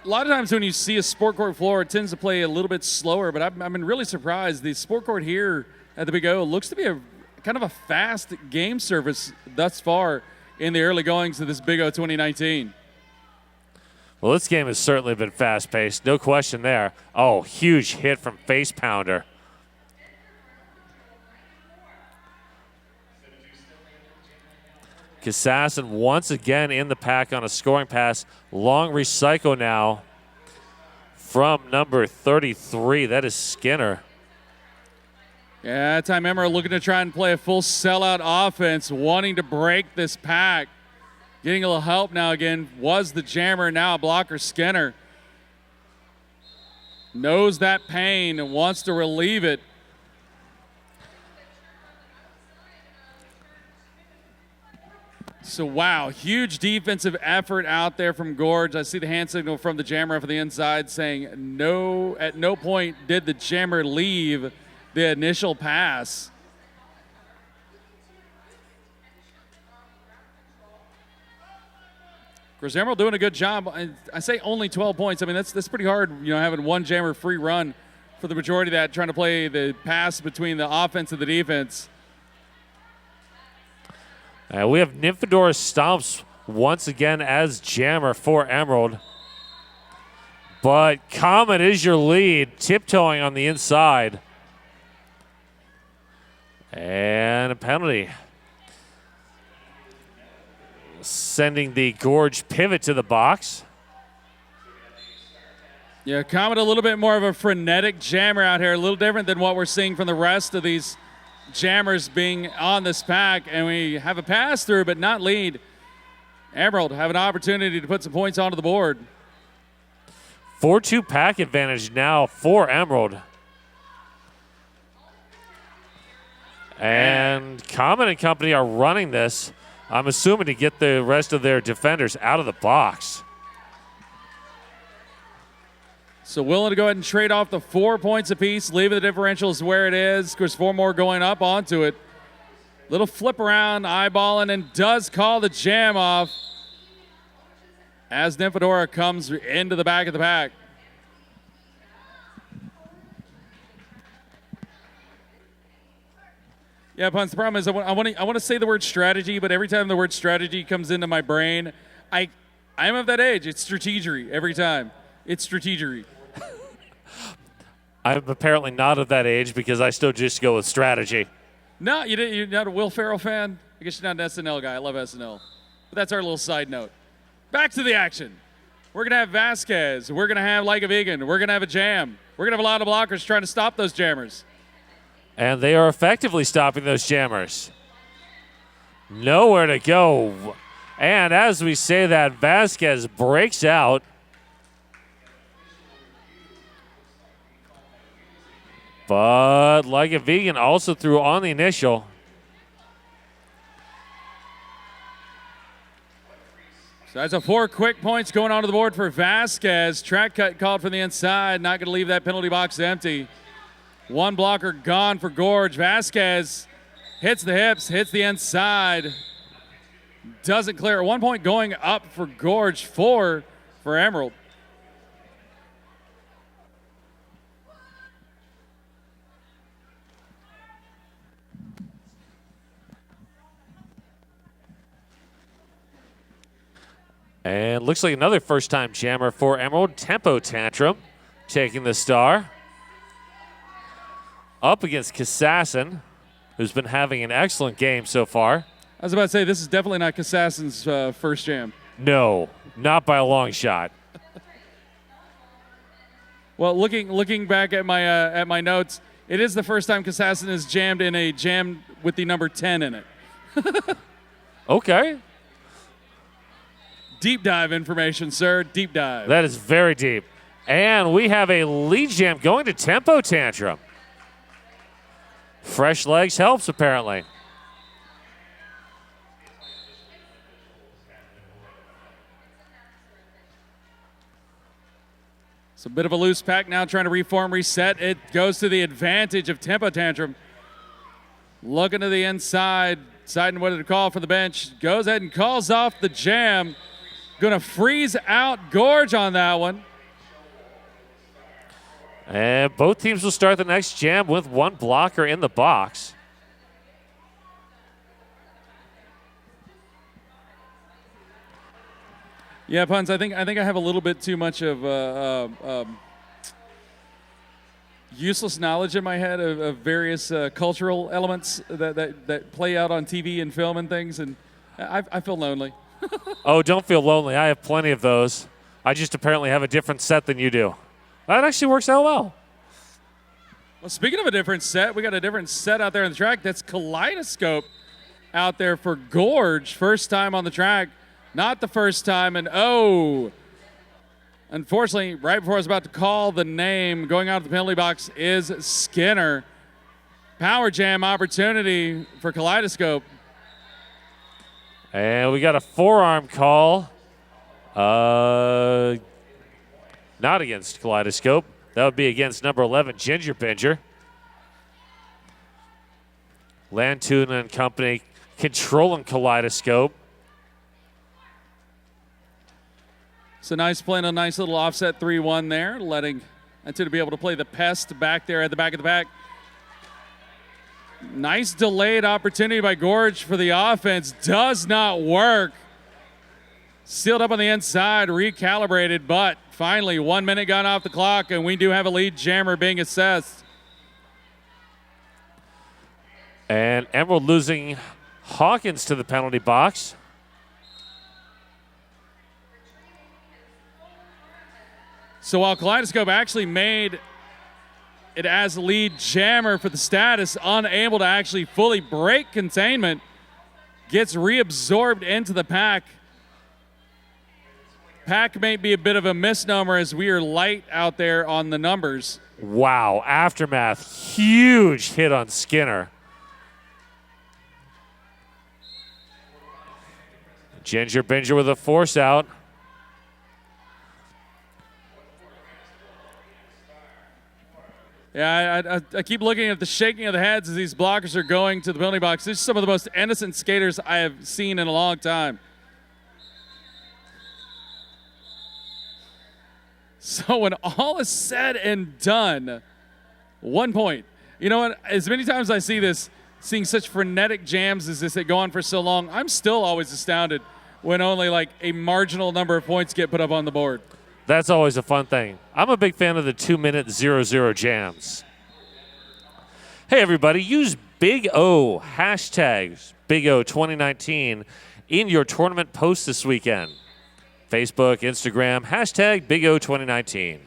a lot of times when you see a sport court floor, it tends to play a little bit slower, but I've been really surprised. The sport court here at the Big O looks to be a kind of a fast game service thus far in the early goings of this Big O 2019. Well, this game has certainly been fast-paced, no question there. Oh, huge hit from Face Pounder. Kassassin once again in the pack on a scoring pass. Long recycle now from number 33. That is Skinner. Yeah, that time Emerald looking to try and play a full sellout offense, wanting to break this pack. Getting a little help now again was the jammer, now a blocker Skinner. Knows that pain and wants to relieve it. So, wow, huge defensive effort out there from Gorge. I see the hand signal from the jammer off the inside saying no, at no point did the jammer leave the initial pass. Of course, Emerald doing a good job. I say only 12 points. I mean, that's pretty hard, having one jammer free run for the majority of that, trying to play the pass between the offense and the defense. We have Nymphadora Stomps once again as jammer for Emerald. But Comet is your lead, tiptoeing on the inside. And a penalty. Sending the Gorge pivot to the box. Yeah, Comet a little bit more of a frenetic jammer out here, a little different than what we're seeing from the rest of these jammers being on this pack. And we have a pass through, but not lead. Emerald have an opportunity to put some points onto the board. 4-2 pack advantage now for Emerald. And Comet and company are running this, I'm assuming, to get the rest of their defenders out of the box. So willing to go ahead and trade off the 4 points apiece, leaving the differentials where it is. Of course, 4 more going up onto it. Little flip around, eyeballing, and does call the jam off as Nymphadora comes into the back of the pack. Yeah, Puns, the problem is I want to say the word strategy, but every time the word strategy comes into my brain, I'm of that age. It's strategery every time. It's strategery. I'm apparently not of that age because I still just go with strategy. No, you're not a Will Ferrell fan? I guess you're not an SNL guy. I love SNL. But that's our little side note. Back to the action. We're going to have Vasquez. We're going to have Like a Vegan. We're going to have a jam. We're going to have a lot of blockers trying to stop those jammers. And they are effectively stopping those jammers. Nowhere to go. And as we say that, Vasquez breaks out. But Like a Vegan also threw on the initial. So that's 4 quick points going onto the board for Vasquez. Track cut called from the inside. Not going to leave that penalty box empty. 1 blocker gone for Gorge. Vasquez hits the hips, hits the inside. Doesn't clear. 1 point going up for Gorge, 4 for Emerald. And looks like another first-time jammer for Emerald. Tempo Tantrum taking the star. Up against Kassassin, who's been having an excellent game so far. I was about to say, this is definitely not Kassassin's first jam. No, not by a long shot. Well, looking back at my notes, it is the first time Kassassin is jammed in a jam with the number 10 in it. Okay. Deep dive information, sir. Deep dive. That is very deep. And we have a lead jam going to Tempo Tantrum. Fresh legs helps, apparently. It's a bit of a loose pack now, trying to reform, reset. It goes to the advantage of Tempo Tantrum. Looking to the inside, deciding what to call for the bench. Goes ahead and calls off the jam. Going to freeze out Gorge on that one. And both teams will start the next jam with 1 blocker in the box. Yeah, Puns, I think I have a little bit too much of useless knowledge in my head of various cultural elements that play out on TV and film and things, and I feel lonely. Oh, don't feel lonely. I have plenty of those. I just apparently have a different set than you do. That actually works out well. Well, speaking of a different set, we got a different set out there on the track. That's Kaleidoscope out there for Gorge. First time on the track. Not the first time. And unfortunately, right before I was about to call the name, going out of the penalty box is Skinner. Power jam opportunity for Kaleidoscope. And we got a forearm call. Not against Kaleidoscope. That would be against number 11, Ginger Binger. Lantuna and company controlling Kaleidoscope. So nice playing a nice little offset 3-1 there, letting Antuno to be able to play the pest back there at the back of the pack. Nice delayed opportunity by Gorge for the offense. Does not work. Sealed up on the inside, recalibrated, but finally 1 minute gone off the clock, and we do have a lead jammer being assessed. And Emerald losing Hawkins to the penalty box. So while Kaleidoscope actually made it as lead jammer for the status, unable to actually fully break containment, gets reabsorbed into the pack. Pack may be a bit of a misnomer as we are light out there on the numbers. Wow, Aftermath, huge hit on Skinner. Ginger Binger with a force out. Yeah, I keep looking at the shaking of the heads as these blockers are going to the penalty box. These are some of the most innocent skaters I have seen in a long time. So when all is said and done, 1 point. You know what? As many times I see this, seeing such frenetic jams as this that go on for so long, I'm still always astounded when only like a marginal number of points get put up on the board. That's always a fun thing. I'm a big fan of the 2-minute 0-0 jams. Hey, everybody, use Big O, hashtags Big O 2019 in your tournament posts this weekend. Facebook, Instagram, hashtag Big O 2019.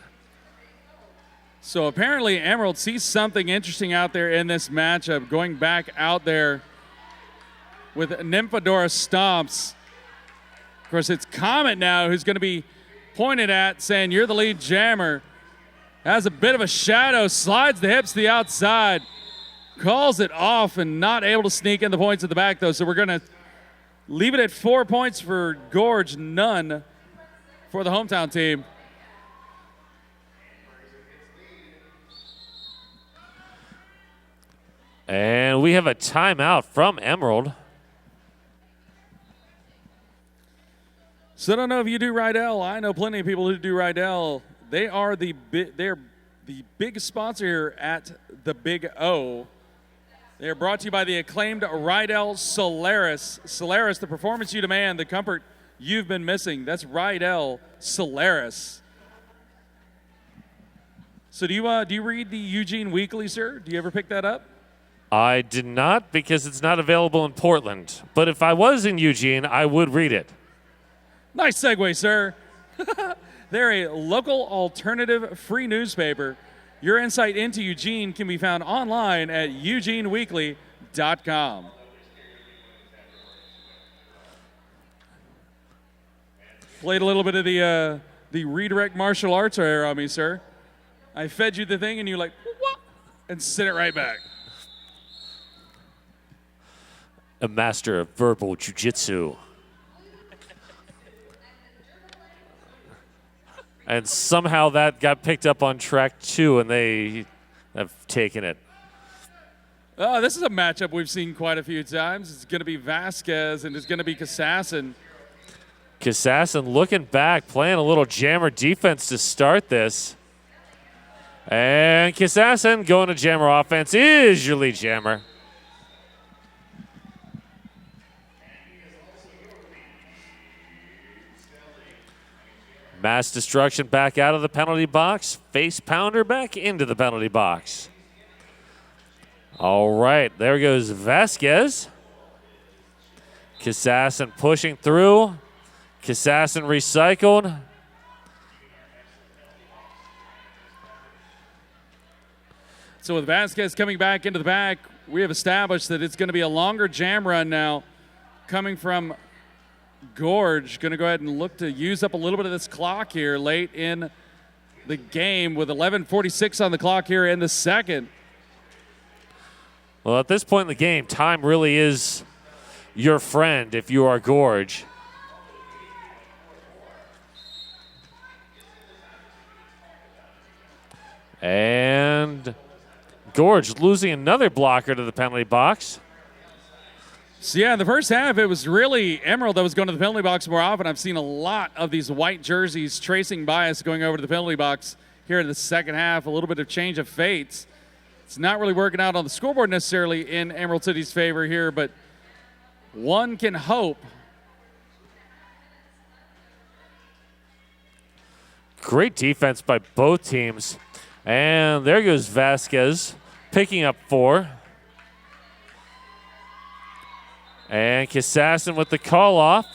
So apparently Emerald sees something interesting out there in this matchup, going back out there with Nymphadora Stomps. Of course, it's Comet now who's going to be pointed at, saying, you're the lead jammer. Has a bit of a shadow, slides the hips to the outside, calls it off, and not able to sneak in the points at the back, though. So we're going to leave it at 4 points for Gorge, none for the hometown team. And we have a timeout from Emerald. So I don't know if you do Rydell. I know plenty of people who do Rydell. They are they're the big sponsor here at the Big O. They are brought to you by the acclaimed Rydell Solaris. Solaris, the performance you demand, the comfort you've been missing. That's Rydell Solaris. So do you read the Eugene Weekly, sir? Do you ever pick that up? I did not, because it's not available in Portland. But if I was in Eugene, I would read it. Nice segue, sir. They're a local alternative free newspaper. Your insight into Eugene can be found online at eugeneweekly.com. Played a little bit of the redirect martial arts there on me, sir. I fed you the thing and you like, what? And sent it right back. A master of verbal jiu-jitsu. And somehow that got picked up on track 2, and they have taken it. Oh, this is a matchup we've seen quite a few times. It's going to be Vasquez, and it's going to be Kassassin. Kassassin looking back, playing a little jammer defense to start this. And Kassassin going to jammer offense is your lead jammer. Mass destruction back out of the penalty box. Face pounder back into the penalty box. All right, there goes Vasquez. Kassassin pushing through. Kassassin recycled. So with Vasquez coming back into the back, we have established that it's going to be a longer jam run now coming from Gorge. Going to go ahead and look to use up a little bit of this clock here late in the game with 11:46 on the clock here in the second. Well, at this point in the game, time really is your friend if you are Gorge. And Gorge losing another blocker to the penalty box. So, yeah, in the first half, it was really Emerald that was going to the penalty box more often. I've seen a lot of these white jerseys tracing bias going over to the penalty box here in the second half. A little bit of change of fates. It's not really working out on the scoreboard necessarily in Emerald City's favor here, but one can hope. Great defense by both teams. And there goes Vasquez picking up 4. And Kassassin with the call off.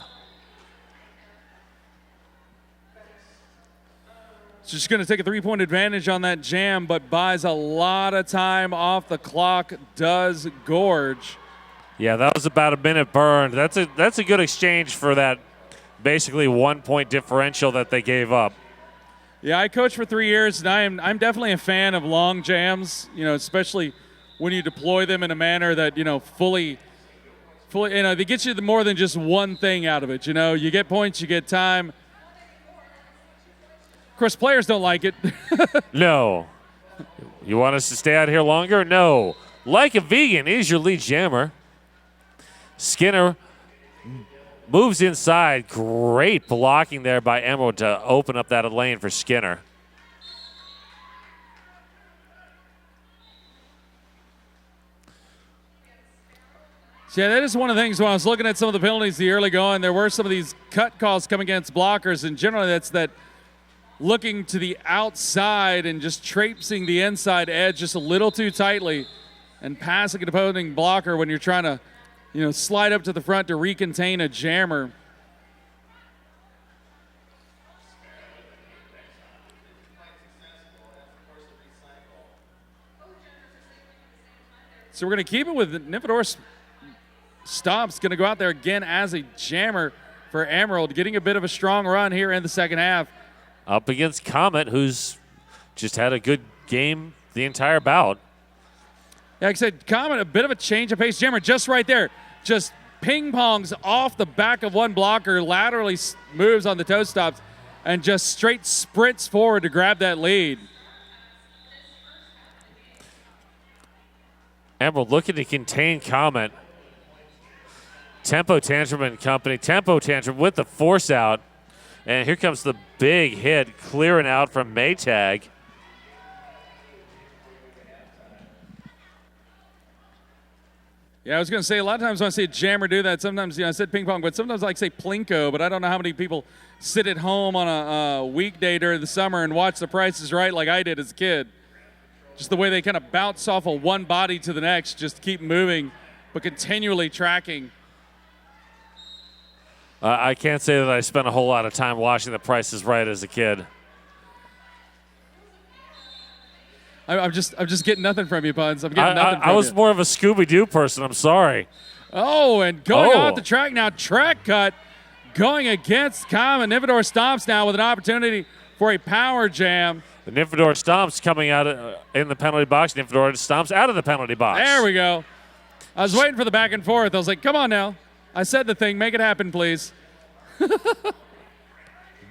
Just going to take a 3-point advantage on that jam, but buys a lot of time off the clock, does Gorge. Yeah, that was about a minute burned. That's a good exchange for that basically 1-point differential that they gave up. Yeah, I coached for 3 years, and I'm definitely a fan of long jams, especially when you deploy them in a manner that, fully, they get you more than just one thing out of it. You get points, you get time. Of course, players don't like it. No. You want us to stay out here longer? No. Like a Vegan is your lead jammer. Skinner moves inside. Great blocking there by Emerald to open up that lane for Skinner. So yeah, that is one of the things when I was looking at some of the penalties the early going, there were some of these cut calls coming against blockers, and generally that's that looking to the outside and just traipsing the inside edge just a little too tightly and passing an opposing blocker when you're trying to slide up to the front to recontain a jammer. So we're going to keep it with Nymphador Stomp's going to go out there again as a jammer for Emerald, getting a bit of a strong run here in the second half. Up against Comet, who's just had a good game the entire bout. Yeah, like I said, Comet, a bit of a change of pace jammer just right there. Just ping-pongs off the back of one blocker, laterally moves on the toe stops, and just straight sprints forward to grab that lead. Emerald looking to contain Comet. Tempo Tantrum and company. Tempo Tantrum with the force out. And here comes the big hit clearing out from Maytag. Yeah, I was going to say, a lot of times when I see a jammer do that, sometimes, I said ping pong, but sometimes I like say plinko, but I don't know how many people sit at home on a weekday during the summer and watch The Price is Right like I did as a kid. Just the way they kind of bounce off of one body to the next, just keep moving, but continually tracking. I can't say that I spent a whole lot of time watching The Price is Right as a kid. I'm just getting nothing from you, Puns. I'm getting nothing from you. I was more of a Scooby-Doo person. I'm sorry. Oh, and going off the track now, track cut, going against Comet. Nymphador Stomps now with an opportunity for a power jam. The Nymphador Stomps coming out in the penalty box. Nymphador Stomps out of the penalty box. There we go. I was waiting for the back and forth. I was like, come on now. I said the thing. Make it happen, please.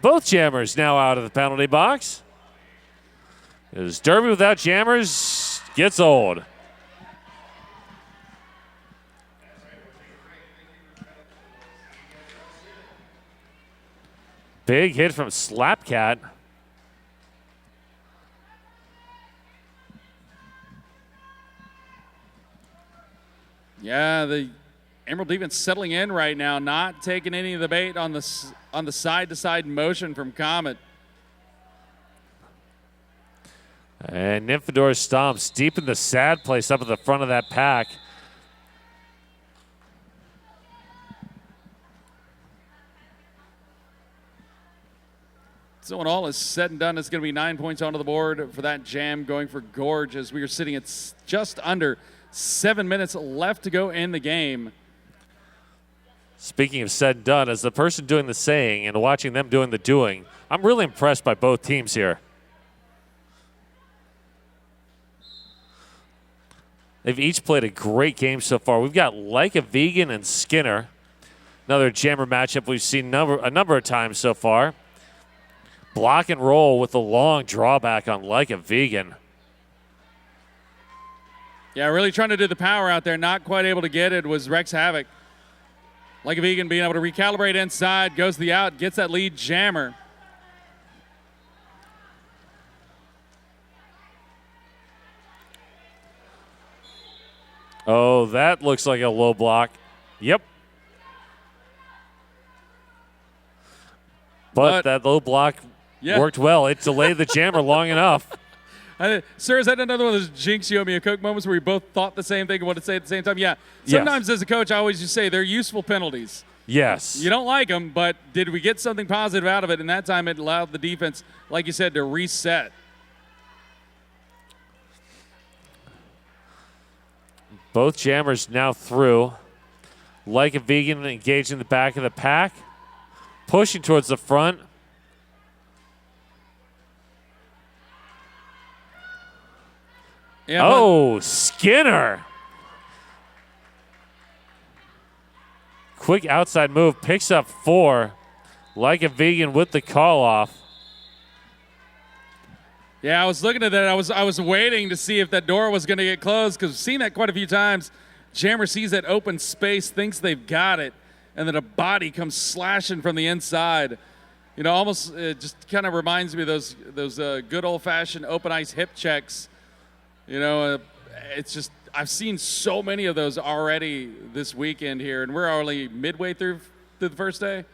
Both jammers now out of the penalty box. As Derby without jammers gets old. Big hit from Slapcat. Yeah, the Emerald defense settling in right now, not taking any of the bait on the side-to-side motion from Comet. And Nymphador Stomps deep in the sad place up at the front of that pack. So when all is said and done, it's going to be 9 points onto the board for that jam going for Gorge as we are sitting at just under 7 minutes left to go in the game. Speaking of said and done, as the person doing the saying and watching them doing the doing, I'm really impressed by both teams here. They've each played a great game so far. We've got Like a Vegan and Skinner. Another jammer matchup we've seen a number of times so far. Block and roll with a long drawback on Like a Vegan. Yeah, really trying to do the power out there. Not quite able to get it was Rex Havoc. Like a Vegan being able to recalibrate inside, goes to the out, gets that lead jammer. Oh, that looks like a low block. Yep. But that low block worked well. It delayed the jammer long enough. Sir, is that another one of those jinx you owe me a Coke moments where we both thought the same thing and wanted to say at the same time? Yeah. Sometimes as a coach, I always just say they're useful penalties. Yes. You don't like them, but did we get something positive out of it? And that time it allowed the defense, like you said, to reset. Both jammers now through. Like a Vegan engaged in the back of the pack. Pushing towards the front. Yeah, oh, Skinner. Quick outside move. Picks up 4. Like a Vegan with the call off. Yeah, I was looking at that. I was waiting to see if that door was going to get closed because we've seen that quite a few times. Jammer sees that open space, thinks they've got it, and then a body comes slashing from the inside. You know, almost it just kind of reminds me of those good old-fashioned open ice hip checks. You know, it's just I've seen so many of those already this weekend here, and we're only midway through the first day.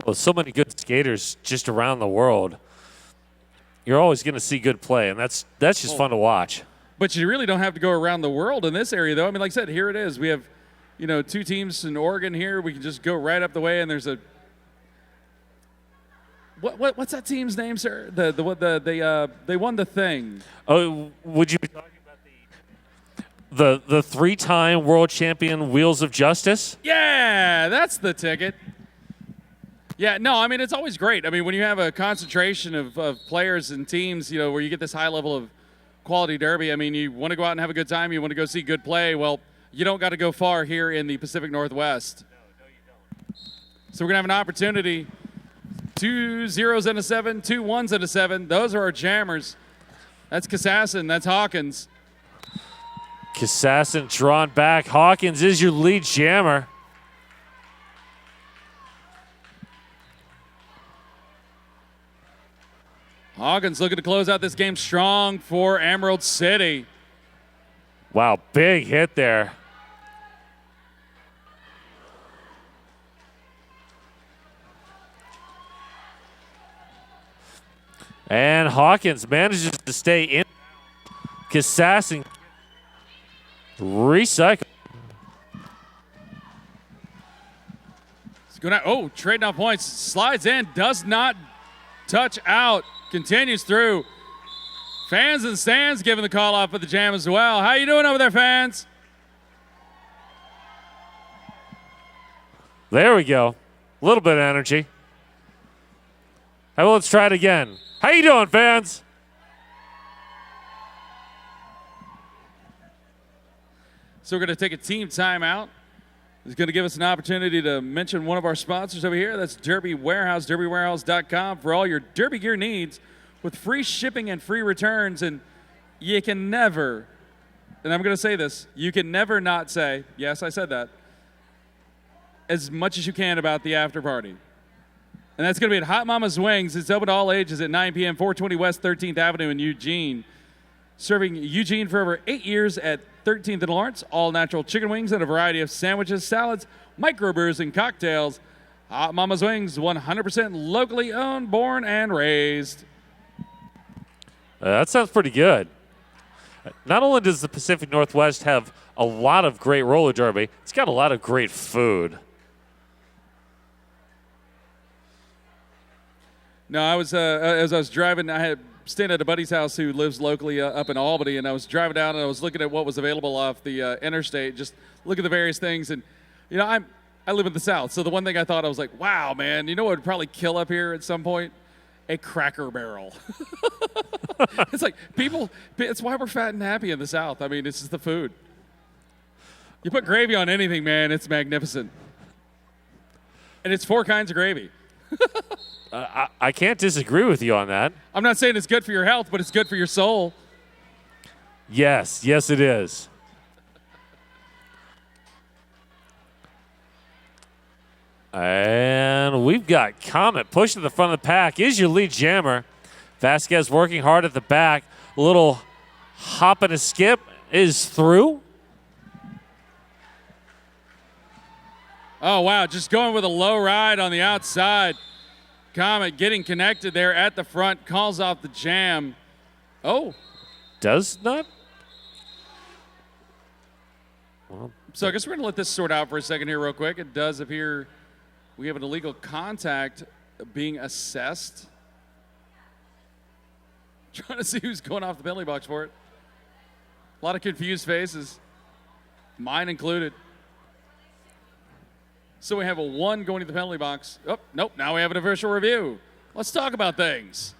Well, so many good skaters just around the world. You're always going to see good play, and that's just fun to watch. But you really don't have to go around the world in this area, though. I mean, like I said, here it is. We have, you know, 2 teams in Oregon here. We can just go right up the way, and there's a what's that team's name, sir? They won the thing. Oh, would you be talking about the 3-time world champion Wheels of Justice? Yeah, that's the ticket. Yeah, no, I mean, it's always great. I mean, when you have a concentration of players and teams, you know, where you get this high level of quality derby, I mean, you want to go out and have a good time, you want to go see good play. Well, you don't got to go far here in the Pacific Northwest. No, you don't. So we're going to have an opportunity. 2 zeros and a 7, 2 1s and a 7. Those are our jammers. That's Kassassin. That's Hawkins. Kassassin drawn back. Hawkins is your lead jammer. Hawkins looking to close out this game strong for Emerald City. Wow, big hit there. And Hawkins manages to stay in. Kassassin recycle. He's going to, trading off points. Slides in, does not touch out. Continues through. Fans and stands giving the call off for the jam as well. How you doing over there, fans? There we go. A little bit of energy. Hey, well, let's try it again. How you doing, fans? So we're going to take a team timeout. It's going to give us an opportunity to mention one of our sponsors over here. That's Derby Warehouse, derbywarehouse.com for all your derby gear needs with free shipping and free returns. And you can never, and I'm going to say this, you can never not say, yes, I said that, as much as you can about the after party. And that's going to be at Hot Mama's Wings. It's open to all ages at 9 p.m., 420 West 13th Avenue in Eugene. Serving Eugene for over 8 years at 13th and Lawrence. All natural chicken wings and a variety of sandwiches, salads, microbrews, and cocktails. Hot Mama's Wings, 100% locally owned, born, and raised. That sounds pretty good. Not only does the Pacific Northwest have a lot of great roller derby, it's got a lot of great food. No, I was as I was driving, I had staying at a buddy's house who lives locally up in Albany, and I was driving down and I was looking at what was available off the interstate, just look at the various things. And, you know, I live in the South, so the one thing I thought, I was like, wow, man, you know what would probably kill up here at some point? A Cracker Barrel. It's like it's why we're fat and happy in the South. I mean, it's just the food. You put gravy on anything, man, it's magnificent. And it's 4 kinds of gravy. I can't disagree with you on that. I'm not saying it's good for your health, but it's good for your soul. Yes, it is. And we've got Comet pushing to the front of the pack. Is your lead jammer. Vasquez working hard at the back. A little hop and a skip is through. Oh, wow, just going with a low ride on the outside. Comet getting connected there at the front, calls off the jam. Oh. Does not? Well, so I guess we're going to let this sort out for a second here real quick. It does appear we have an illegal contact being assessed. Trying to see who's going off the penalty box for it. A lot of confused faces, mine included. So we have a 1 going to the penalty box. Oh, nope, now we have an official review. Let's talk about things.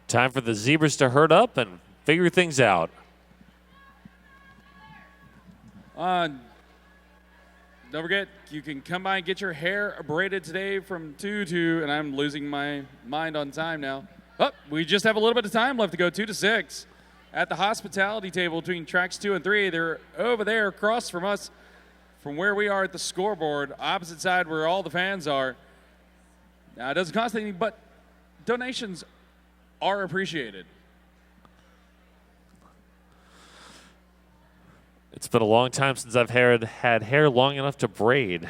Time for the Zebras to herd up and figure things out. Don't forget, you can come by and get your hair braided today from 2 to, and I'm losing my mind on time now. Oh, we just have a little bit of time left to go, 2 to 6. At the hospitality table between tracks 2 and 3, they're over there across from us, from where we are at the scoreboard, opposite side where all the fans are. Now, it doesn't cost anything, but donations are appreciated. It's been a long time since I've had hair long enough to braid.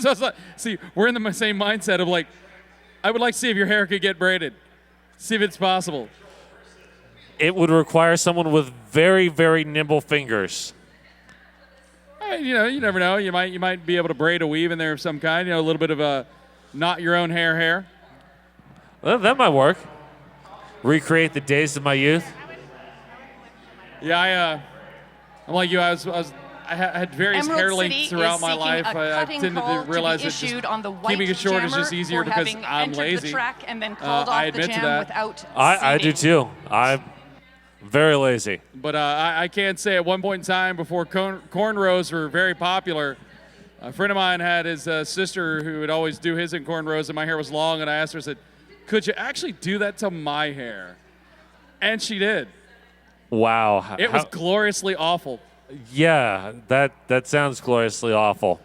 So it's like, see, we're in the same mindset of like, I would like to see if your hair could get braided. See if it's possible. It would require someone with very, very nimble fingers. You know, you never know. You might be able to braid a weave in there of some kind. You know, a little bit of a not your own hair. Well, that might work. Recreate the days of my youth. Yeah, I'm like you. I had various Emerald hair lengths City through my is life. seeking a I cutting tended call to realize to be that issued just on the white keeping it short is just jammer easier for because having I'm entered lazy. the track and then called I off the admit to jam that. without I do seating. too. I'm very lazy. But I can say at one point in time before cornrows were very popular, a friend of mine had his sister who would always do his in cornrows, and my hair was long, and I asked her, I said, could you actually do that to my hair? And she did. Wow. It was gloriously awful. Yeah, that sounds gloriously awful.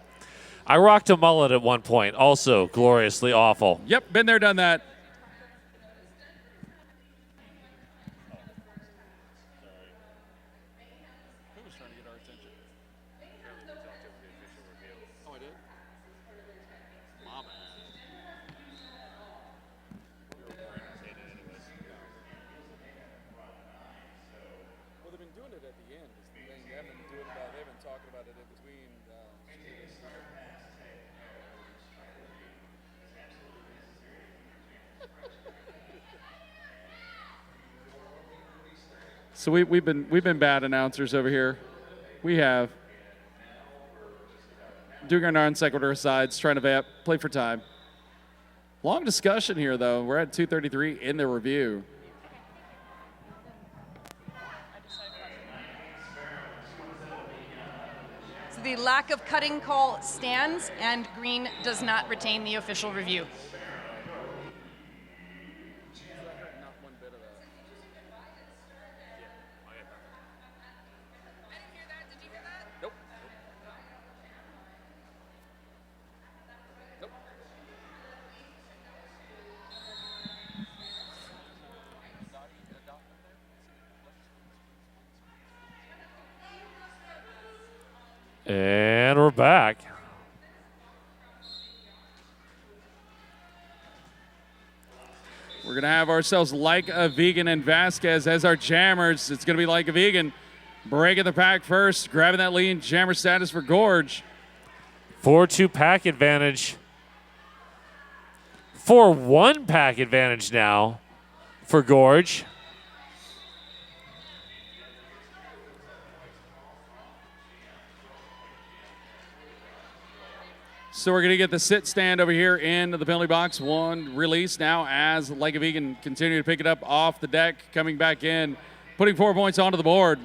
I rocked a mullet at one point, also gloriously awful. Yep, been there, done that. So we've been bad announcers over here. We have doing our non-sequitur asides, trying to play for time. Long discussion here, though. We're at 2:33 in the review. So the lack of cutting call stands, and Green does not retain the official review. And we're back. We're going to have ourselves Like a Vegan and Vasquez as our jammers. It's going to be Like a Vegan breaking the pack first, grabbing that lead jammer status for Gorge. 4-2 pack advantage. 4-1 pack advantage now for Gorge. So we're going to get the sit stand over here in the penalty box. One release now as Like a Vegan continue to pick it up off the deck, coming back in, putting 4 points onto the board.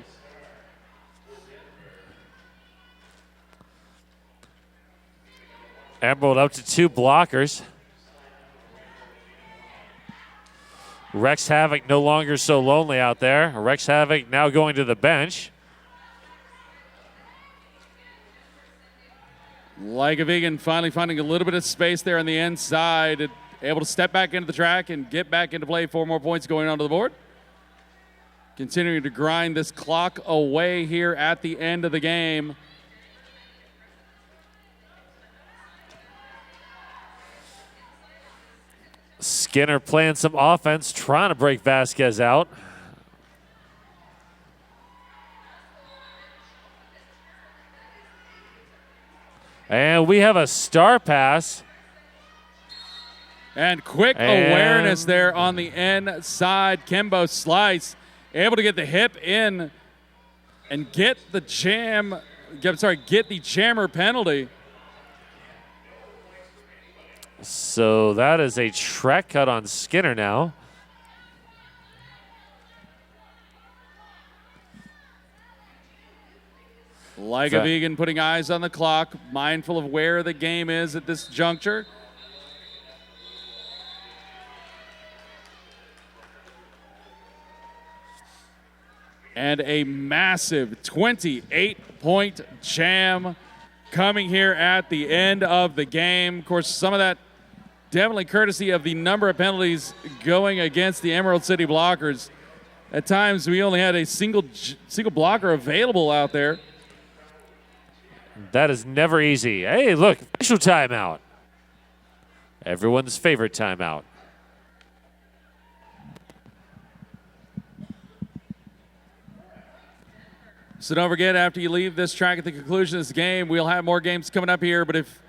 Emerald up to 2 blockers. Rex Havoc no longer so lonely out there. Rex Havoc now going to the bench. Like a Vegan finally finding a little bit of space there on the inside, able to step back into the track and get back into play. 4 more points going onto the board. Continuing to grind this clock away here at the end of the game. Skinner playing some offense, trying to break Vasquez out. And we have a star pass. And quick awareness there on the inside. Kimbo Slice able to get the hip in and get the get the jammer penalty. So that is a track cut on Skinner now. Like a Vegan putting eyes on the clock, mindful of where the game is at this juncture. And a massive 28-point jam coming here at the end of the game. Of course, some of that definitely courtesy of the number of penalties going against the Emerald City blockers. At times, we only had a single blocker available out there. That is never easy. Hey, look, official timeout. Everyone's favorite timeout. So don't forget, after you leave this track at the conclusion of this game, we'll have more games coming up here. But if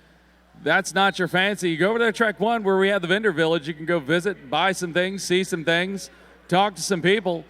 that's not your fancy, you go over to track 1 where we have the vendor village. You can go visit, buy some things, see some things, talk to some people.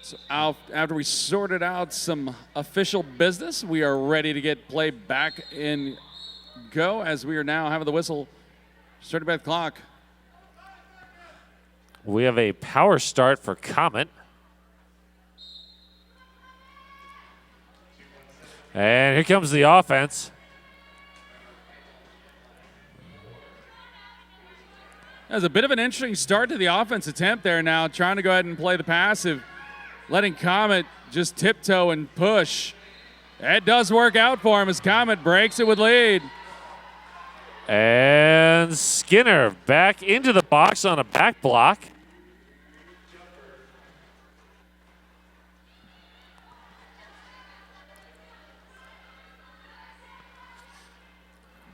So after we sorted out some official business, we are ready to get play back in go as we are now having the whistle started by the clock. We have a power start for Comet. And here comes the offense. That was a bit of an interesting start to the offense attempt there now, trying to go ahead and play the passive. Letting Comet just tiptoe and push. It does work out for him as Comet breaks it with lead. And Skinner back into the box on a back block.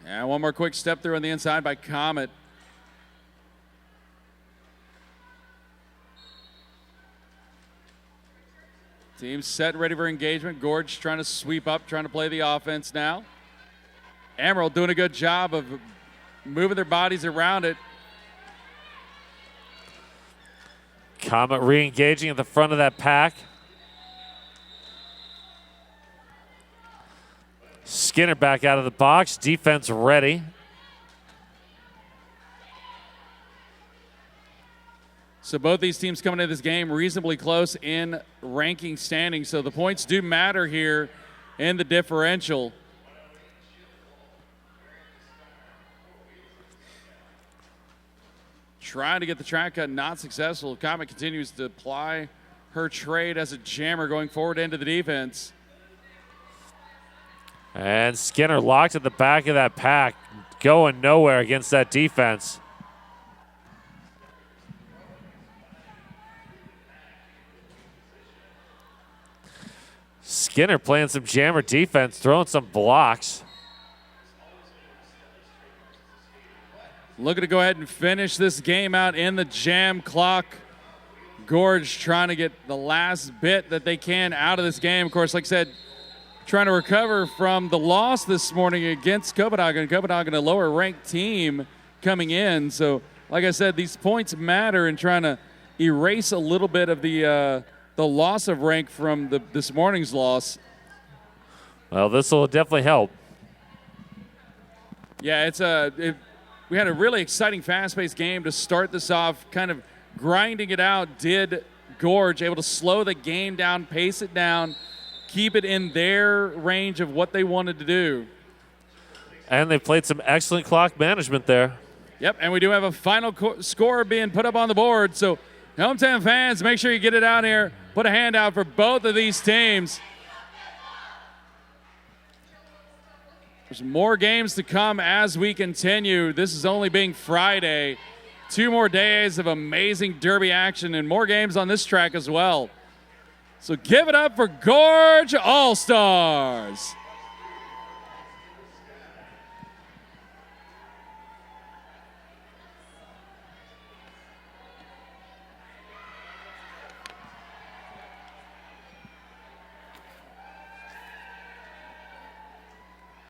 And one more quick step through on the inside by Comet. Team set, ready for engagement. Gorge trying to sweep up, trying to play the offense now. Emerald doing a good job of moving their bodies around it. Comet re-engaging at the front of that pack. Skinner back out of the box. Defense ready. So both these teams coming into this game reasonably close in ranking standing. So the points do matter here in the differential. Trying to get the track cut, not successful. Comet continues to apply her trade as a jammer going forward into the defense. And Skinner locked at the back of that pack, going nowhere against that defense. Skinner playing some jammer defense, throwing some blocks. Looking to go ahead and finish this game out in the jam clock. Gorge trying to get the last bit that they can out of this game. Of course, like I said, trying to recover from the loss this morning against Copenhagen. Copenhagen, a lower ranked team coming in. So, like I said, these points matter in trying to erase a little bit of the loss of rank from this morning's loss. Well, this will definitely help. Yeah, we had a really exciting, fast-paced game to start this off, kind of grinding it out. Did Gorge able to slow the game down, pace it down, keep it in their range of what they wanted to do. And they played some excellent clock management there. Yep, and we do have a final score being put up on the board. So, hometown fans, make sure you get it out here. Put a hand out for both of these teams. There's more games to come as we continue. This is only being Friday. 2 more days of amazing Derby action and more games on this track as well. So give it up for Gorge All-Stars.